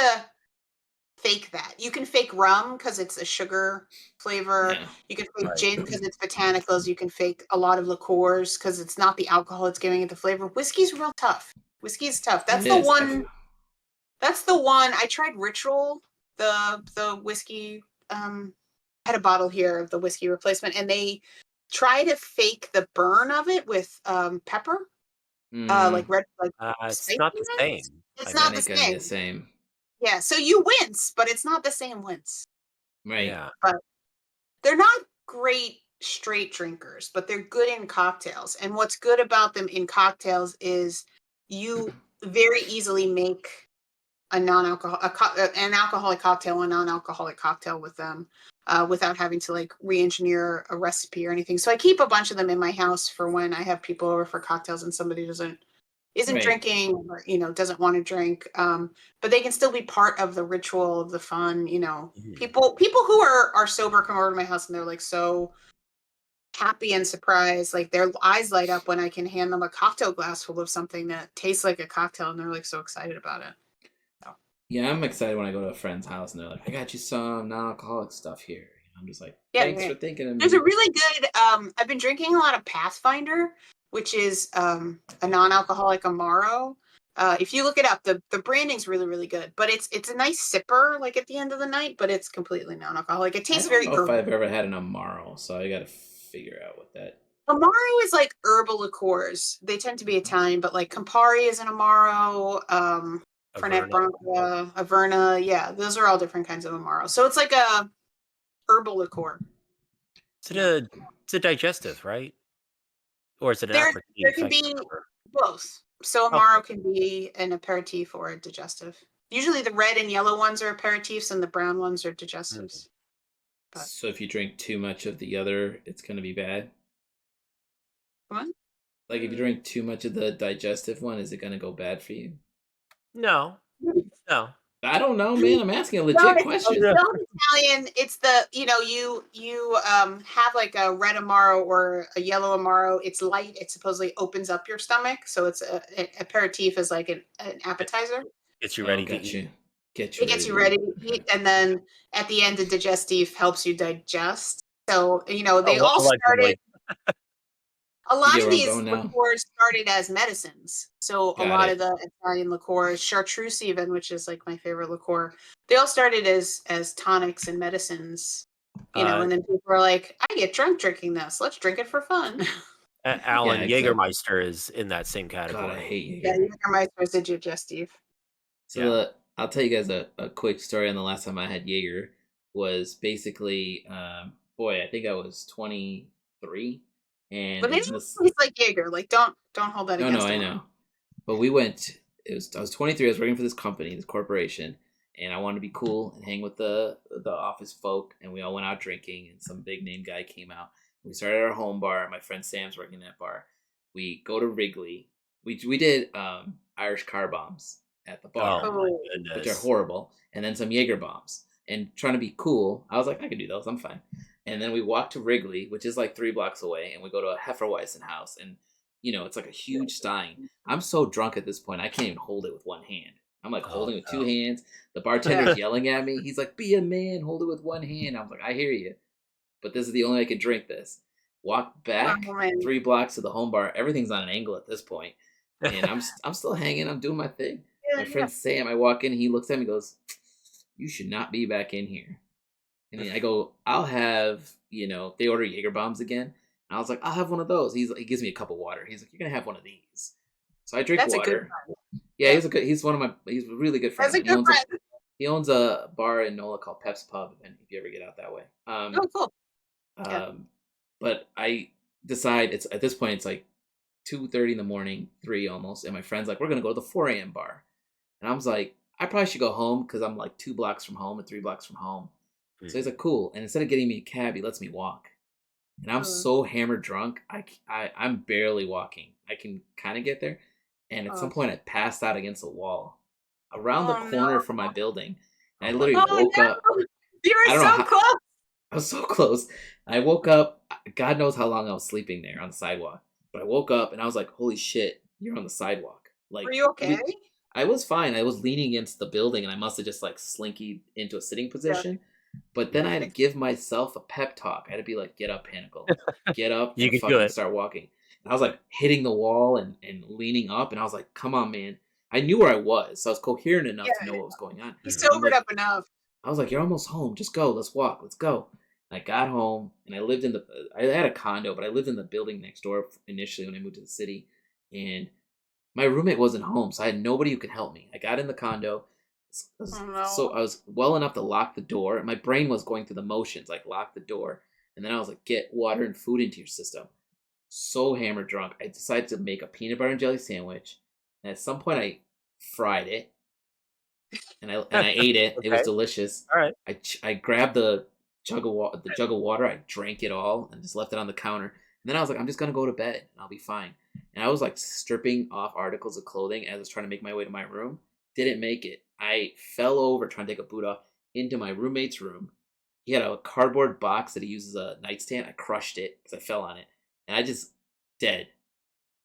fake that. You can fake rum because it's a sugar flavor. Yeah. You can fake gin because it's botanicals. You can fake a lot of liqueurs because it's not the alcohol it's giving it the flavor. Whiskey's real tough. Whiskey's tough. That's the one. That's the one. I tried Ritual, the whiskey. I had a bottle here of the whiskey replacement, and they try to fake the burn of it with pepper, like red. Like it's not the same. It's not the same. Yeah, so you wince, but it's not the same wince. Right. Yeah. But they're not great straight drinkers, but they're good in cocktails. And what's good about them in cocktails is you very easily make an alcoholic cocktail, a non-alcoholic cocktail with them, without having to like re-engineer a recipe or anything. So I keep a bunch of them in my house for when I have people over for cocktails and somebody isn't drinking or doesn't want to drink. But they can still be part of the ritual of the fun. People who are sober come over to my house and they're like so happy and surprised, like their eyes light up when I can hand them a cocktail glass full of something that tastes like a cocktail, and they're like so excited about it. Yeah, I'm excited when I go to a friend's house and they're like, I got you some non-alcoholic stuff here. I'm just like, thanks for thinking of me. There's a really good, I've been drinking a lot of Pathfinder, which is a non-alcoholic Amaro. If you look it up, the branding's really, really good. But it's a nice sipper, like at the end of the night. But it's completely non-alcoholic. It tastes very. I don't know if I've ever had an Amaro, so I got to figure out what that. Amaro is like herbal liqueurs. They tend to be Italian, but like Campari is an Amaro. Fernet Branca, Averna. Yeah, those are all different kinds of Amaro. So it's like a herbal liqueur. It's a digestive, right? Or is it an aperitif? There can be both. So Amaro can be an aperitif or a digestive. Usually the red and yellow ones are aperitifs and the brown ones are digestives. But. So if you drink too much of the other, it's going to be bad? What? Like if you drink too much of the digestive one, is it going to go bad for you? No. I don't know, man. I'm asking a legit question. It's Italian. It's the you have like a red Amaro or a yellow Amaro. It's light. It supposedly opens up your stomach, so it's an aperitif is like an appetizer. Gets you ready to eat. It gets you ready to eat, and then at the end, the digestive helps you digest. So they all started. A lot of these liqueurs started as medicines. So a lot of the Italian liqueurs, chartreuse even, which is like my favorite liqueur, they all started as tonics and medicines. And then people are like, I get drunk drinking this. Let's drink it for fun. Allen, Jägermeister is in that same category. God, I hate Jäger. Yeah, Jägermeister is a digestive. So I'll tell you guys a quick story on the last time I had Jaeger. Was basically, I think I was 23. And but maybe he's like Jaeger. Like, don't hold that against him. I know. But we went. I was 23. I was working for this company, this corporation, and I wanted to be cool and hang with the office folk. And we all went out drinking. And some big name guy came out. We started our home bar. My friend Sam's working that bar. We go to Wrigley. We did Irish car bombs at the bar, which are horrible, and then some Jaeger bombs. And trying to be cool, I was like, I can do those. I'm fine. And then we walk to Wrigley, which is like 3 blocks away, and we go to a Hefeweizen house, and it's like a huge stein. I'm so drunk at this point, I can't even hold it with one hand. I'm like holding it with 2 hands. The bartender's yelling at me. He's like, "Be a man, hold it with 1 hand." I was like, "I hear you, but this is the only way I can drink this." Walk back 3 blocks to the home bar. Everything's on an angle at this point, and I'm still hanging. I'm doing my thing. My friend Sam, I walk in, he looks at me, and goes, "You should not be back in here." And then I go, "I'll have," they order Jaeger bombs again. And I was like, "I'll have one of those." He gives me a cup of water. He's like, "You're going to have one of these." So I drink water. Yeah, he's he's a really good friend. That's a good friend. He owns a bar in NOLA called Pep's Pub, if you ever get out that way. Cool. But I decide at this point, it's like 2:30 in the morning, 3 almost. And my friend's like, "We're going to go to the 4 a.m. bar." And I was like, I probably should go home because I'm like 2 blocks from home and 3 blocks from home. So he's like, "Cool." And instead of getting me a cab, he lets me walk. And I'm so hammered drunk, I'm barely walking. I can kind of get there. And at some point, I passed out against the wall around the corner from my building. And I literally woke up. You were so close. I was so close. I woke up. God knows how long I was sleeping there on the sidewalk. But I woke up and I was like, "Holy shit, you're on the sidewalk." Like, were you okay? I was fine. I was leaning against the building and I must have just like slinkied into a sitting position. Yeah. But then I had to give myself a pep talk. I had to be like, "Get up, Panakal. Get up and fucking start walking." And I was like hitting the wall and leaning up. And I was like, "Come on, man." I knew where I was. So I was coherent enough to know what was going on. You sobered up enough. I was like, "You're almost home. Just go. Let's walk. Let's go." And I got home and I had a condo, but I lived in the building next door initially when I moved to the city. And my roommate wasn't home. So I had nobody who could help me. I got in the condo. So I was well enough to lock the door. My brain was going through the motions, like lock the door. And then I was like, get water and food into your system. So hammered drunk. I decided to make a peanut butter and jelly sandwich. And at some point I fried it. And I ate it. Okay. It was delicious. All right. I grabbed the jug of water. I drank it all and just left it on the counter. And then I was like, I'm just going to go to bed and I'll be fine. And I was like stripping off articles of clothing as I was trying to make my way to my room. Didn't make it. I fell over trying to take a boot off into my roommate's room. He had a cardboard box that he uses as a nightstand. I crushed it because I fell on it. And I just dead.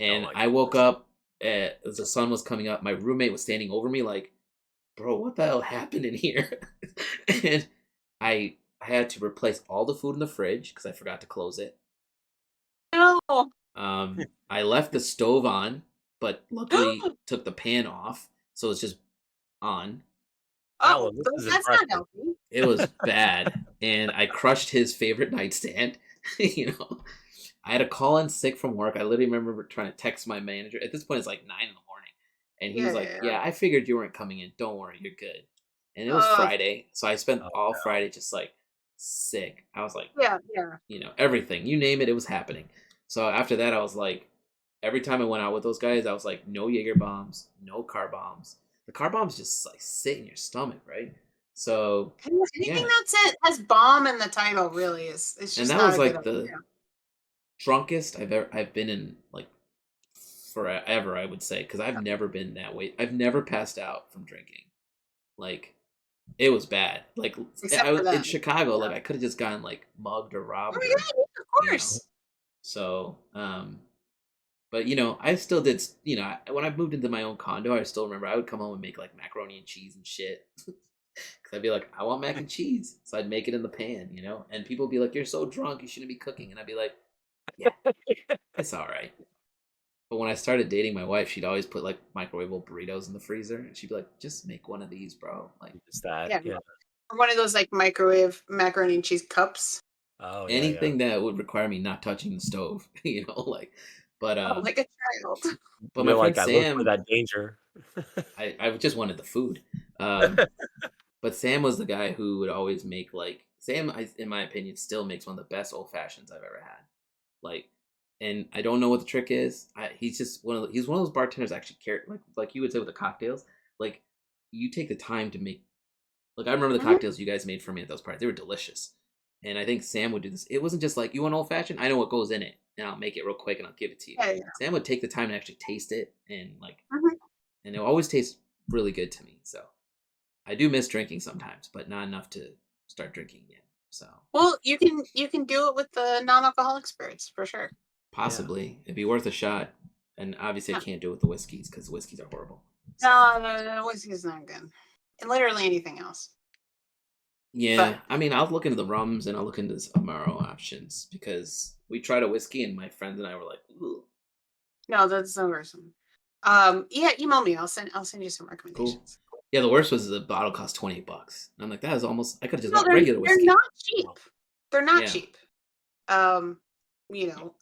And I woke up as the sun was coming up. My roommate was standing over me like, "Bro, what the hell happened in here?" And I had to replace all the food in the fridge because I forgot to close it. No. I left the stove on, but luckily took the pan off, so it's just on. Oh, that's not healthy. It was bad, and I crushed his favorite nightstand. You know, I had to call in sick from work. I literally remember trying to text my manager. At this point, it's like 9 in the morning, and he was like, "Yeah, I figured you weren't coming in. Don't worry, you're good." And it was Friday, so I spent all Friday just like sick. I was like, yeah, you know, everything you name it, it was happening. So after that, I was like, every time I went out with those guys, I was like, no Jaeger bombs, no car bombs. The car bombs just like sit in your stomach, right? So anything that has bomb in the title really is. It's just and that not was a like good the idea. drunkest I've been in like forever, I would say, because I've never been that way. I've never passed out from drinking. Like it was bad. Like in Chicago, like I could have just gotten like mugged or robbed. Oh yeah, of course. You know? So, but you know, I still did. You know, when I moved into my own condo, I still remember I would come home and make like macaroni and cheese and shit. Because I'd be like, I want mac and cheese, so I'd make it in the pan, you know. And people would be like, "You're so drunk, you shouldn't be cooking." And I'd be like, "Yeah, it's all right." But when I started dating my wife, she'd always put like microwavable burritos in the freezer, and she'd be like, "Just make one of these, bro." Like just that, yeah. Or one of those like microwave macaroni and cheese cups. Oh, anything that would require me not touching the stove, you know, like. But like a child. But my friend I Sam, look for that danger. I just wanted the food. But Sam was the guy who would always make like Sam, in my opinion, still makes one of the best old fashions I've ever had. Like, and I don't know what the trick is. He's just he's one of those bartenders that actually care, like you would say with the cocktails. Like, you take the time to make. Like, I remember the cocktails you guys made for me at those parties. They were delicious. And I think Sam would do this. It wasn't just like, you want old fashioned? I know what goes in it, and I'll make it real quick and I'll give it to you. Yeah. Sam would take the time to actually taste it, and like, and it always tastes really good to me. So I do miss drinking sometimes, but not enough to start drinking again. So well, you can do it with the non-alcoholic spirits for sure. Possibly, it'd be worth a shot. And obviously, I can't do it with the whiskeys because whiskeys are horrible. So. No, whiskey's not good. And literally anything else. Yeah, I mean, I'll look into the rums and I'll look into some Amaro options because we tried a whiskey and my friends and I were like, "Ooh." No, that's so gruesome. Yeah, email me. I'll send you some recommendations. Cool. Yeah, the worst was the bottle cost $28. I'm like, that is almost. I could have just got regular whiskey. They're not cheap. They're not cheap. You know,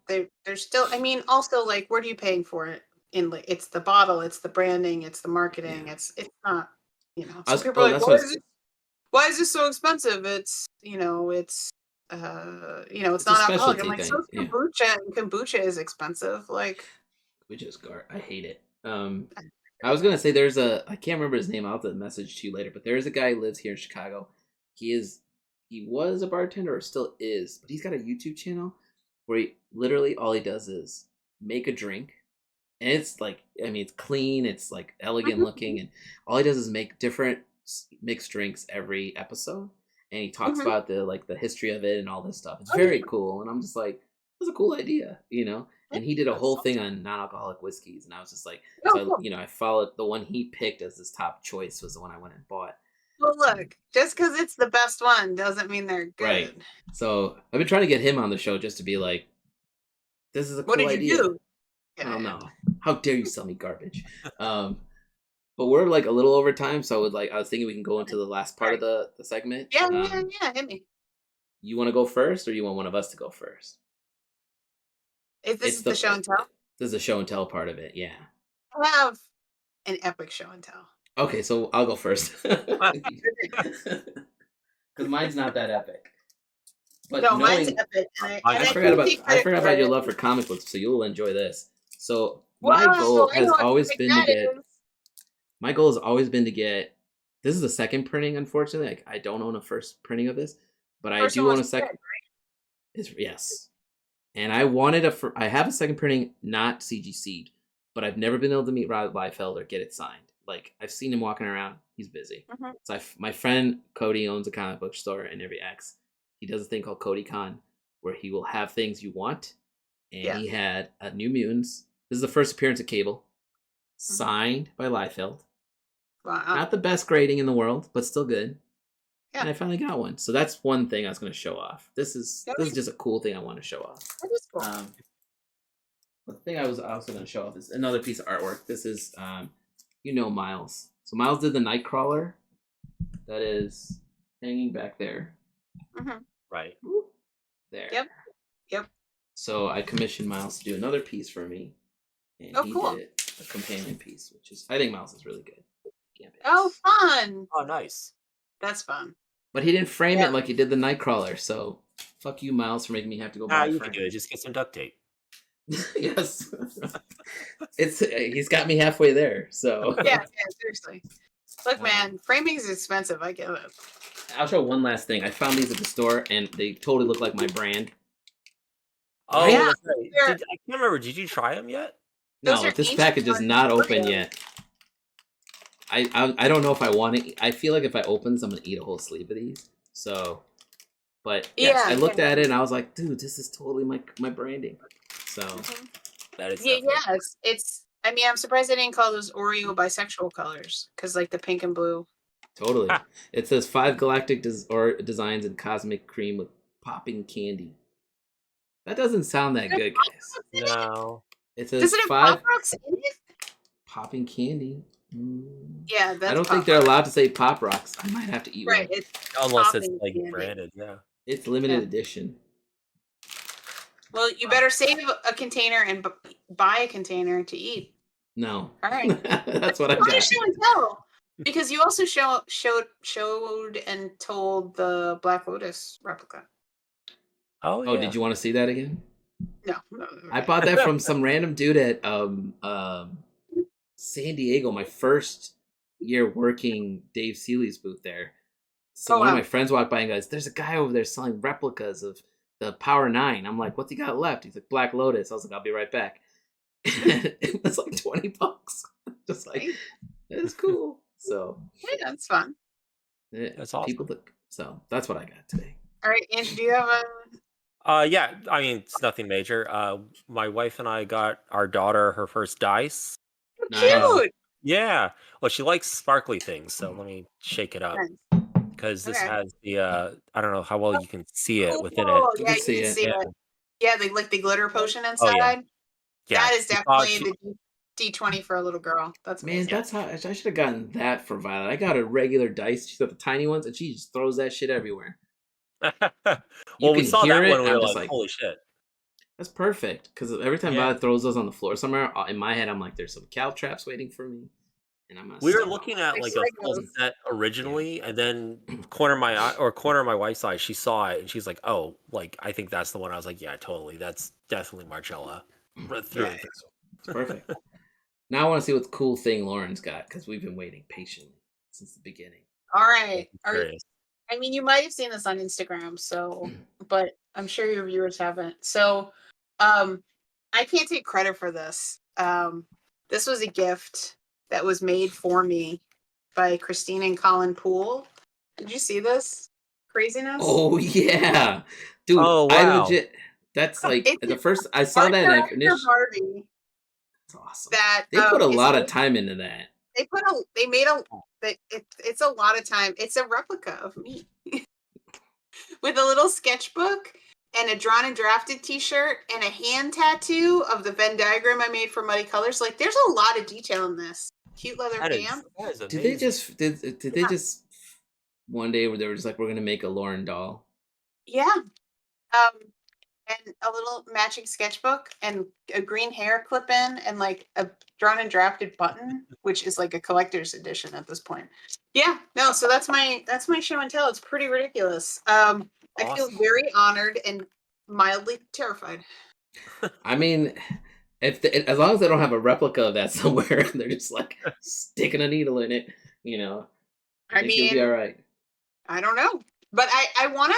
they're still. I mean, also like, what are you paying for it? It's the bottle, it's the branding, it's the marketing. It's not. You know, some people are like, why is this so expensive? It's it's not alcoholic. I'm like, so kombucha, and kombucha is expensive. Like, kombucha is I hate it. I was gonna say I can't remember his name. I'll have to message to you later. But there is a guy who lives here in Chicago. He was a bartender or still is, but he's got a YouTube channel where he literally all he does is make a drink, and it's like, I mean, it's clean, it's like elegant looking, and all he does is make different mixed drinks every episode, and he talks about the history of it and all this stuff. It's very cool, and I'm just like, that's a cool idea, you know. And he did a whole thing on non-alcoholic whiskeys, and I was just like, I followed the one he picked as his top choice was the one I went and bought. Well, look, just because it's the best one doesn't mean they're good. Right. So I've been trying to get him on the show just to be like, this is a cool idea. What did you do? I don't know. How dare you sell me garbage? But we're like a little over time, so I was thinking we can go into the last part of the segment. Yeah, hit me. You want to go first, or you want one of us to go first? Is this the show and tell? This is the show and tell part of it, yeah. I have an epic show and tell. Okay, so I'll go first. Because mine's not that epic. But no, mine's epic. I forgot about your love for comic books, so you'll enjoy this. So my goal has always been to get. My goal has always been to get. This is the second printing, unfortunately. Like, I don't own a first printing of this, but I do own a second. Yes, and I wanted I have a second printing, not CGC'd, but I've never been able to meet Rob Liefeld or get it signed. Like, I've seen him walking around. He's busy. So my friend Cody owns a comic book store in every X. He does a thing called CodyCon, where he will have things you want. And he had a New Mutants. This is the first appearance of Cable, signed by Liefeld. Wow. Not the best grading in the world, but still good. Yeah. And I finally got one. So that's one thing I was going to show off. This is just a cool thing I want to show off. That is cool. the thing I was also going to show off is another piece of artwork. This is, Miles. So Miles did the Nightcrawler that is hanging back there. Mm-hmm. Right. There. Yep. So I commissioned Miles to do another piece for me. And he cool. did a companion piece, which is, I think Miles is really good. Oh, fun. Oh, nice. That's fun. But he didn't frame it like he did the Nightcrawler, so fuck you, Miles, for making me have to go buy a frame. You can do it. Just get some duct tape. Yes. He's got me halfway there, so. Yeah, seriously. Look, man, framing is expensive. I get it. I'll show one last thing. I found these at the store, and they totally look like my brand. Oh, yeah. That's right. I can't remember. Did you try them yet? No, this package is not open yet. I don't know if I want to. I feel like if I open this, I'm gonna eat a whole sleeve of these. So, but yes, I looked at it and I was like, dude, this is totally my branding. So that is it's. I mean, I'm surprised I didn't call those Oreo bisexual colors because like the pink and blue. Totally. It says 5 galactic designs in cosmic cream with popping candy. That doesn't sound that good, guys. No. It says Does it have 5 Pop Rocks in it? Popping candy. Yeah, that's I don't think they're allowed to say Pop Rocks. I might have to eat one. Unless it's like branded, yeah. It's limited edition. Well, you better save a container and buy a container to eat. No. All right. That's what I got. Show and tell. Because you also showed and told the Black Lotus replica. Oh, yeah. Did you want to see that again? No. I bought that from some random dude at San Diego, my first year working Dave Seeley's booth there. So one of my friends walked by and goes, "There's a guy over there selling replicas of the Power 9. I'm like, "What's he got left?" He's like, "Black Lotus." I was like, "I'll be right back." It was like $20. Just like, it's cool. So yeah, that's fun. That's awesome. So that's what I got today. All right, Andrew, do you have a? Yeah, I mean, it's nothing major. My wife and I got our daughter her first dice. Cute. Yeah. Well, she likes sparkly things, so let me shake it up because this has the I don't know how well you can see it within it. Yeah, you can see it. Yeah, the glitter potion inside. Yeah, that is definitely the D20 for a little girl. That's amazing. Man, that's how I should have gotten that for Violet. I got a regular dice. She's got the tiny ones, and she just throws that shit everywhere. Well, we saw that one. We were like, "Holy shit!" That's perfect because every time Violet throws those on the floor somewhere, in my head, I'm like, "There's some cow traps waiting for me." And I'm we were looking at like a full set originally, and then corner of my wife's eye, she saw it and she's like, "Oh, like I think that's the one." I was like, "Yeah, totally. That's definitely Marcella." It's perfect. Now I want to see what cool thing Lauren's got because we've been waiting patiently since the beginning. All right. I mean, you might have seen this on Instagram, but I'm sure your viewers haven't. So, I can't take credit for this. This was a gift that was made for me by Christine and Colin Poole. Did you see this craziness? Oh yeah, dude! Oh, wow. I legit. That's like the first I saw that. And I finished. Barbie. That's awesome. That they put a lot of time into that. It's a lot of time. It's a replica of me with a little sketchbook and a drawn and drafted t-shirt and a hand tattoo of the Venn diagram I made for Muddy Colors. Like there's a lot of detail in this. Cute leather band. Did they just one day where they were just like, we're gonna make a Lauren doll? Yeah. And a little matching sketchbook and a green hair clip-in and like a drawn and drafted button, which is like a collector's edition at this point. Yeah, no, so that's my show and tell. It's pretty ridiculous. Awesome. I feel very honored and mildly terrified. I mean, as long as they don't have a replica of that somewhere, they're just like sticking a needle in it, you know. I mean, you'll be all right. I don't know, but I want to.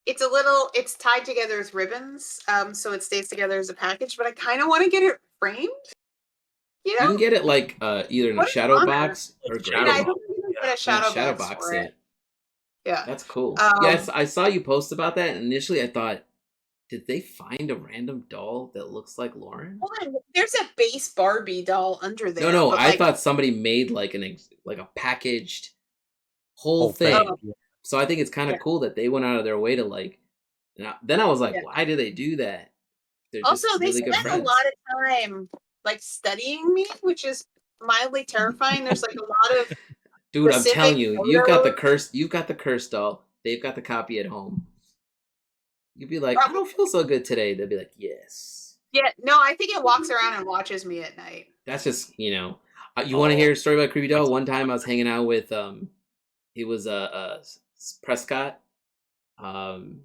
It's tied together with ribbons, so it stays together as a package, but I kind of want to get it framed. You know? You can get it like either in a shadow box or I don't even get a shadow box for it. Yeah. That's cool. Yes, I saw you post about that, and initially I thought, did they find a random doll that looks like Lauren? Well, there's a base Barbie doll under there. No, I thought somebody made like a packaged whole thing. Oh. So I think it's kind of cool that they went out of their way to like. Then I was like, why do they do that? they're Also, just they really good spend a friends. lot of time like studying me, which is mildly terrifying. There's like a lot of Dude, I'm telling specific you, you've got the curse doll. They've got the copy at home. You'd be like, I don't feel so good today. They'd be like, yes. Yeah, no, I think it walks around and watches me at night. That's just, you want to hear a story about Creepy Doll? One time I was hanging out with, it was Prescott. Mhm.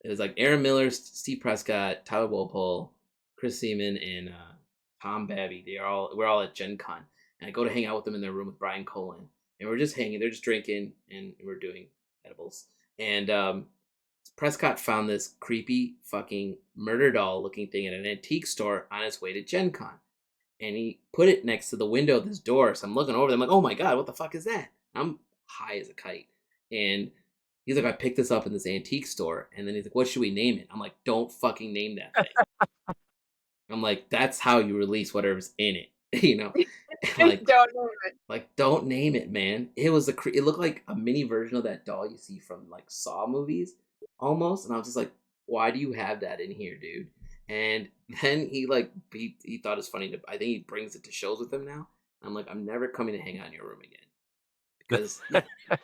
It was like Aaron Miller, Steve Prescott, Tyler Walpole, Chris Seaman, and Tom Babby. We're all at Gen Con. And I go to hang out with them in their room with Brian Colin. And we're just hanging. They're just drinking, and we're doing edibles. And Prescott found this creepy fucking murder doll looking thing at an antique store on his way to Gen Con. And he put it next to the window of this door. So I'm looking over there. I'm like, oh my God, what the fuck is that? I'm high as a kite. And he's like, I picked this up in this antique store. And then he's like, what should we name it? I'm like, don't fucking name that thing. I'm like, that's how you release whatever's in it. Like, don't name it. Like, don't name it, man. It looked like a mini version of that doll you see from like Saw movies, almost. And I was just like, why do you have that in here, dude? And then he thought it was funny. I think he brings it to shows with him now. I'm like, I'm never coming to hang out in your room again because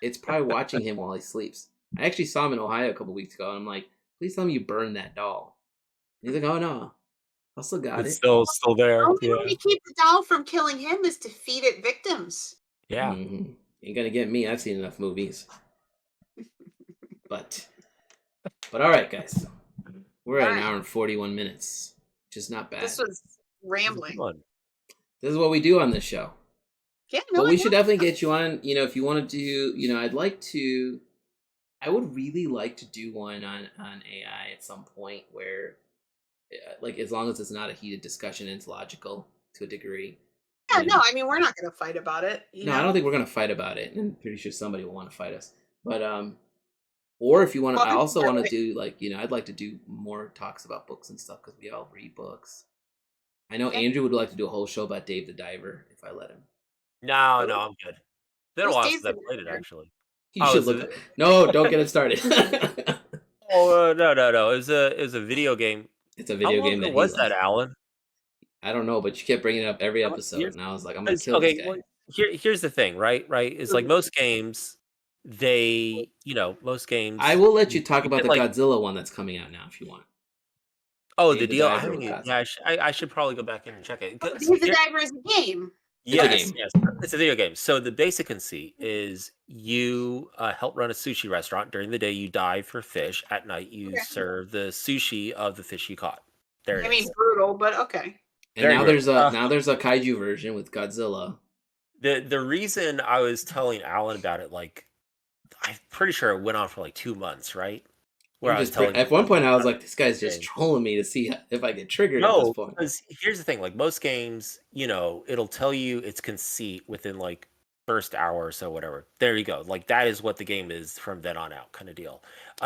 it's probably watching him while he sleeps. I actually saw him in Ohio a couple weeks ago, and I'm like, please tell me you burned that doll. And he's like, oh no, I still got It's it. still there. The only way to keep the doll from killing him is to feed it victims. Yeah. Mm-hmm. Ain't gonna get me. I've seen enough movies. But all right, guys. We're at an hour and 41 minutes, which is not bad. This was rambling. This is what we do on this show. Yeah, no, but we should definitely get you on. If you want to do, I would really like to do one on AI at some point where, like, as long as it's not a heated discussion and it's logical to a degree. Yeah, no, I mean, we're not going to fight about it. I don't think we're going to fight about it. And I'm pretty sure somebody will want to fight us. But, or if you want to, I also want to do, like, I'd like to do more talks about books and stuff because we all read books. I know Andrew would like to do a whole show about Dave the Diver if I let him. No, I'm good. Then I'll ask that played it, actually. You should look. No, don't get it started. Oh, no. It was a video game. It's a video game. That was that, Alan? I don't know, but you kept bringing it up every episode, and I was like, I'm gonna kill this guy. Well, here's the thing, right? It's like most games, most games. I will let you talk about the Godzilla one that's coming out now if you want. Oh, the deal. I should probably go back in and check it. Dave the Diver is a game. Yes, it's a video game. So the basic conceit is you help run a sushi restaurant. During the day, you dive for fish. At night, you serve the sushi of the fish you caught. There it is. I mean, brutal, but okay. And now there's a kaiju version with Godzilla. The reason I was telling Alan about it, like, I'm pretty sure it went on for like 2 months, right? At one point, I was like, this guy's just trolling me to see if I get triggered at this point. Because here's the thing, like most games, it'll tell you its conceit within like first hour or so, whatever. There you go. Like that is what the game is from then on out, kind of deal.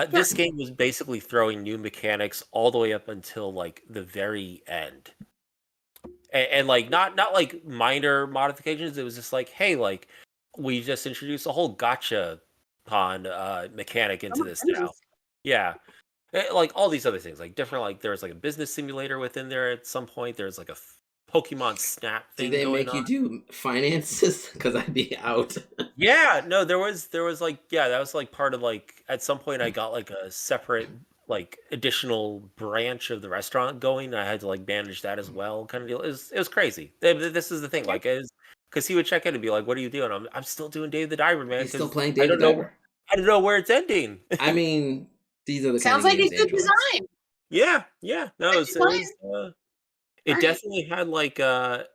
This game was basically throwing new mechanics all the way up until like the very end. And like not like minor modifications. It was just like, hey, like we just introduced a whole gotcha mechanic into this now. Yeah. Like all these other things, like different, like there was like a business simulator within there at some point. There's like a Pokemon Snap thing. Did they make you do finances? Because I'd be out. Yeah, no, there was like, that was like part of like, at some point I got like a separate, like additional branch of the restaurant going. I had to like manage that as well, kind of deal. It was crazy. This is the thing, like, because he would check in and be like, what are you doing? I'm still doing Dave the Diver, man. He's still playing Dave the Diver? I don't know where it's ending. I mean, these are the sounds kind of like a good design. Yeah. No, it definitely had like it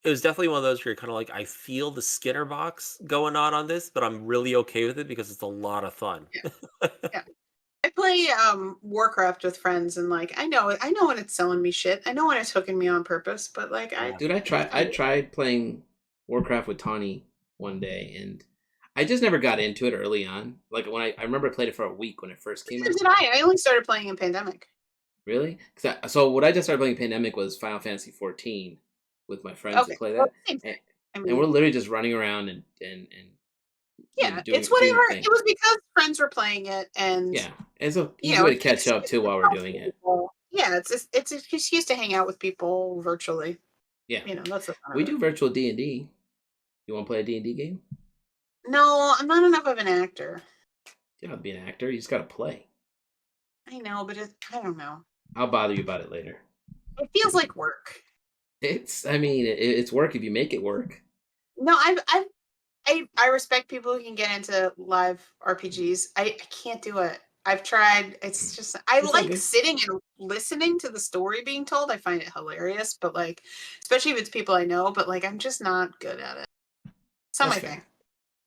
was definitely one of those where you're kind of like, I feel the Skinner box going on this, but I'm really okay with it because it's a lot of fun. Yeah. I play Warcraft with friends, and like I know when it's selling me shit. I know when it's hooking me on purpose, but like I tried playing Warcraft with Tawny one day, and I just never got into it early on. Like when I remember I played it for a week when it first came out. Did I only started playing in Pandemic. Really? So what I just started playing in Pandemic was Final Fantasy 14 with my friends to play that. And we're literally just running around and it's whatever. It was because friends were playing it, and it's a easy way to catch up too while we're doing it. Yeah, it's an excuse to hang out with people virtually. Yeah, that's the fun we of it. do virtual D&D. You want to play a D&D game? No, I'm not enough of an actor. You don't have to be an actor. You just got to play. I know, but I don't know. I'll bother you about it later. It feels like work. It's work if you make it work. No, I respect people who can get into live RPGs. I can't do it. I've tried. It's just I like sitting and listening to the story being told. I find it hilarious, but like, especially if it's people I know. But like, I'm just not good at it. It's not my thing.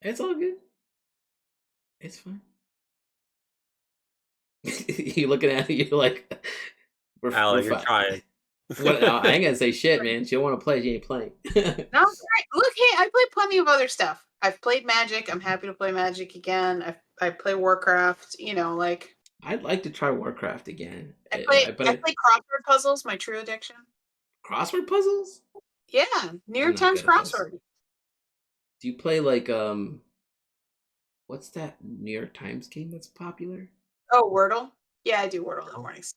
It's all good. It's fine. You looking at it, you're like, Alan, you're trying. What? I ain't gonna say shit, man. She don't want to play. She ain't playing. No, right. Look, hey, I play plenty of other stuff. I've played Magic. I'm happy to play Magic again. I play Warcraft. Like. I'd like to try Warcraft again. I play crossword puzzles. My true addiction. Crossword puzzles? Yeah, New York Times crossword. Do you play like what's that New York Times game that's popular? Oh, Wordle. Yeah, I do Wordle in the mornings.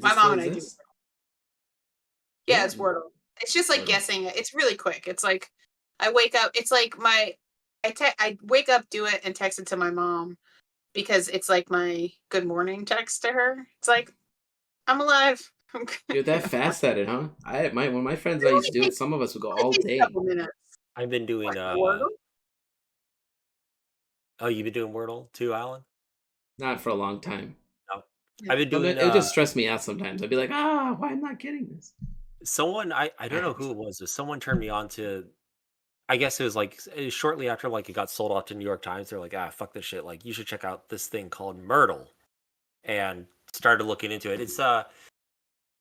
My mom and I do. Yeah, it's Wordle. It's just like guessing. It's really quick. It's like I wake up. It's like I wake up, do it, and text it to my mom because it's like my good morning text to her. It's like I'm alive. You're that fast at it, huh? One of my friends I used to do it. Some of us would go all day. I've been doing Wordle. Oh, you've been doing Wordle too, Alan? Not for a long time. No, I've been doing. It just stressed me out sometimes. I'd be like, why am I not getting this? Someone I don't know who it was. But someone turned me on to. I guess it was like shortly after like it got sold off to New York Times. They're like, fuck this shit. Like you should check out this thing called Myrtle, and started looking into it. It's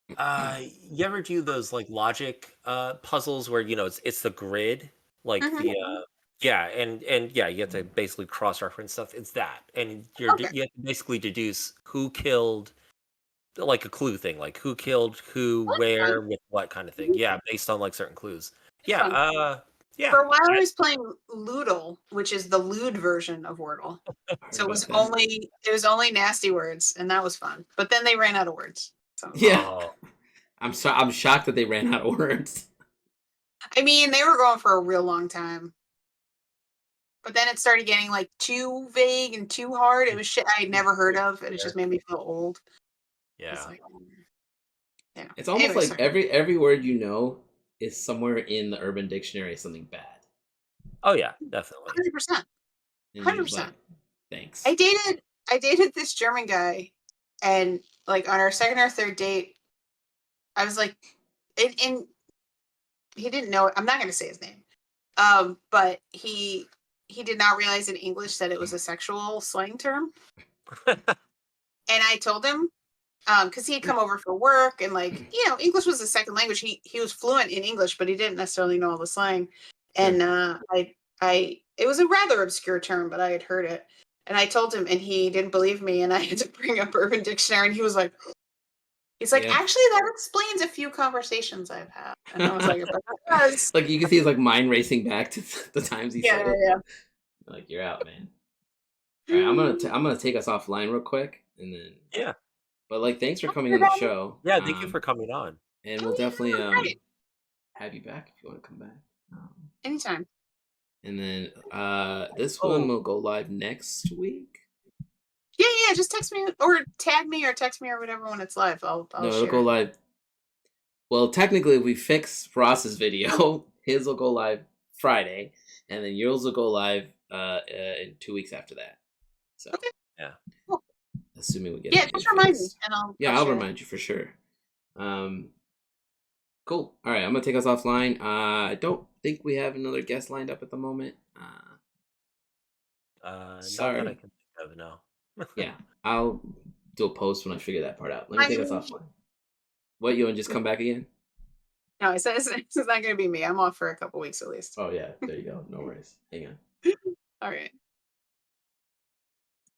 you ever do those like logic puzzles where it's the grid, like the and you have to basically cross-reference stuff. It's that, and you have to basically deduce who killed, like a clue thing, like who killed who, where, with what kind of thing. Yeah, based on like certain clues. Yeah. For a while, I was playing Loodle, which is the lewd version of Wordle. So it was only nasty words, and that was fun. But then they ran out of words. So. Yeah, I'm shocked that they ran out of words. I mean, they were going for a real long time, but then it started getting like too vague and too hard. It was shit I had never heard of, and it just made me feel old. Yeah, it's almost like every word is somewhere in the Urban Dictionary something bad. Oh yeah, definitely. 100%. Thanks. I dated this German guy, and like on our second or third date, I was like, and he didn't know. I'm not going to say his name, but he did not realize in English that it was a sexual slang term. And I told him, because he had come over for work, and like English was a second language. He was fluent in English, but he didn't necessarily know all the slang. And it was a rather obscure term, but I had heard it, and I told him, and he didn't believe me, and I had to bring up Urban Dictionary, and he was like, actually, that explains a few conversations I've had, and I was like, like you can see his like mind racing back to the times he said it. Yeah. Like you're out, man. All right, I'm gonna take us offline real quick, and then But like, thanks for coming on the show. Yeah, thank you for coming on. And we'll definitely have you back if you want to come back. Anytime. And then this one will go live next week. Yeah. Just text me or tag me or text me or whatever when it's live. I'll it'll go live. Well, technically, if we fix Ross's video, his will go live Friday, and then yours will go live in 2 weeks after that. So Cool. Assuming we get just remind me, and I'll remind you for sure. Cool. All right, I'm gonna take us offline. I don't think we have another guest lined up at the moment. Sorry. Not that I can think of, no. Yeah, I'll do a post when I figure that part out. Let me take us offline. What, you want to just come back again? No, it's not going to be me. I'm off for a couple weeks at least. Oh yeah, there you go. No worries. Hang on. All right.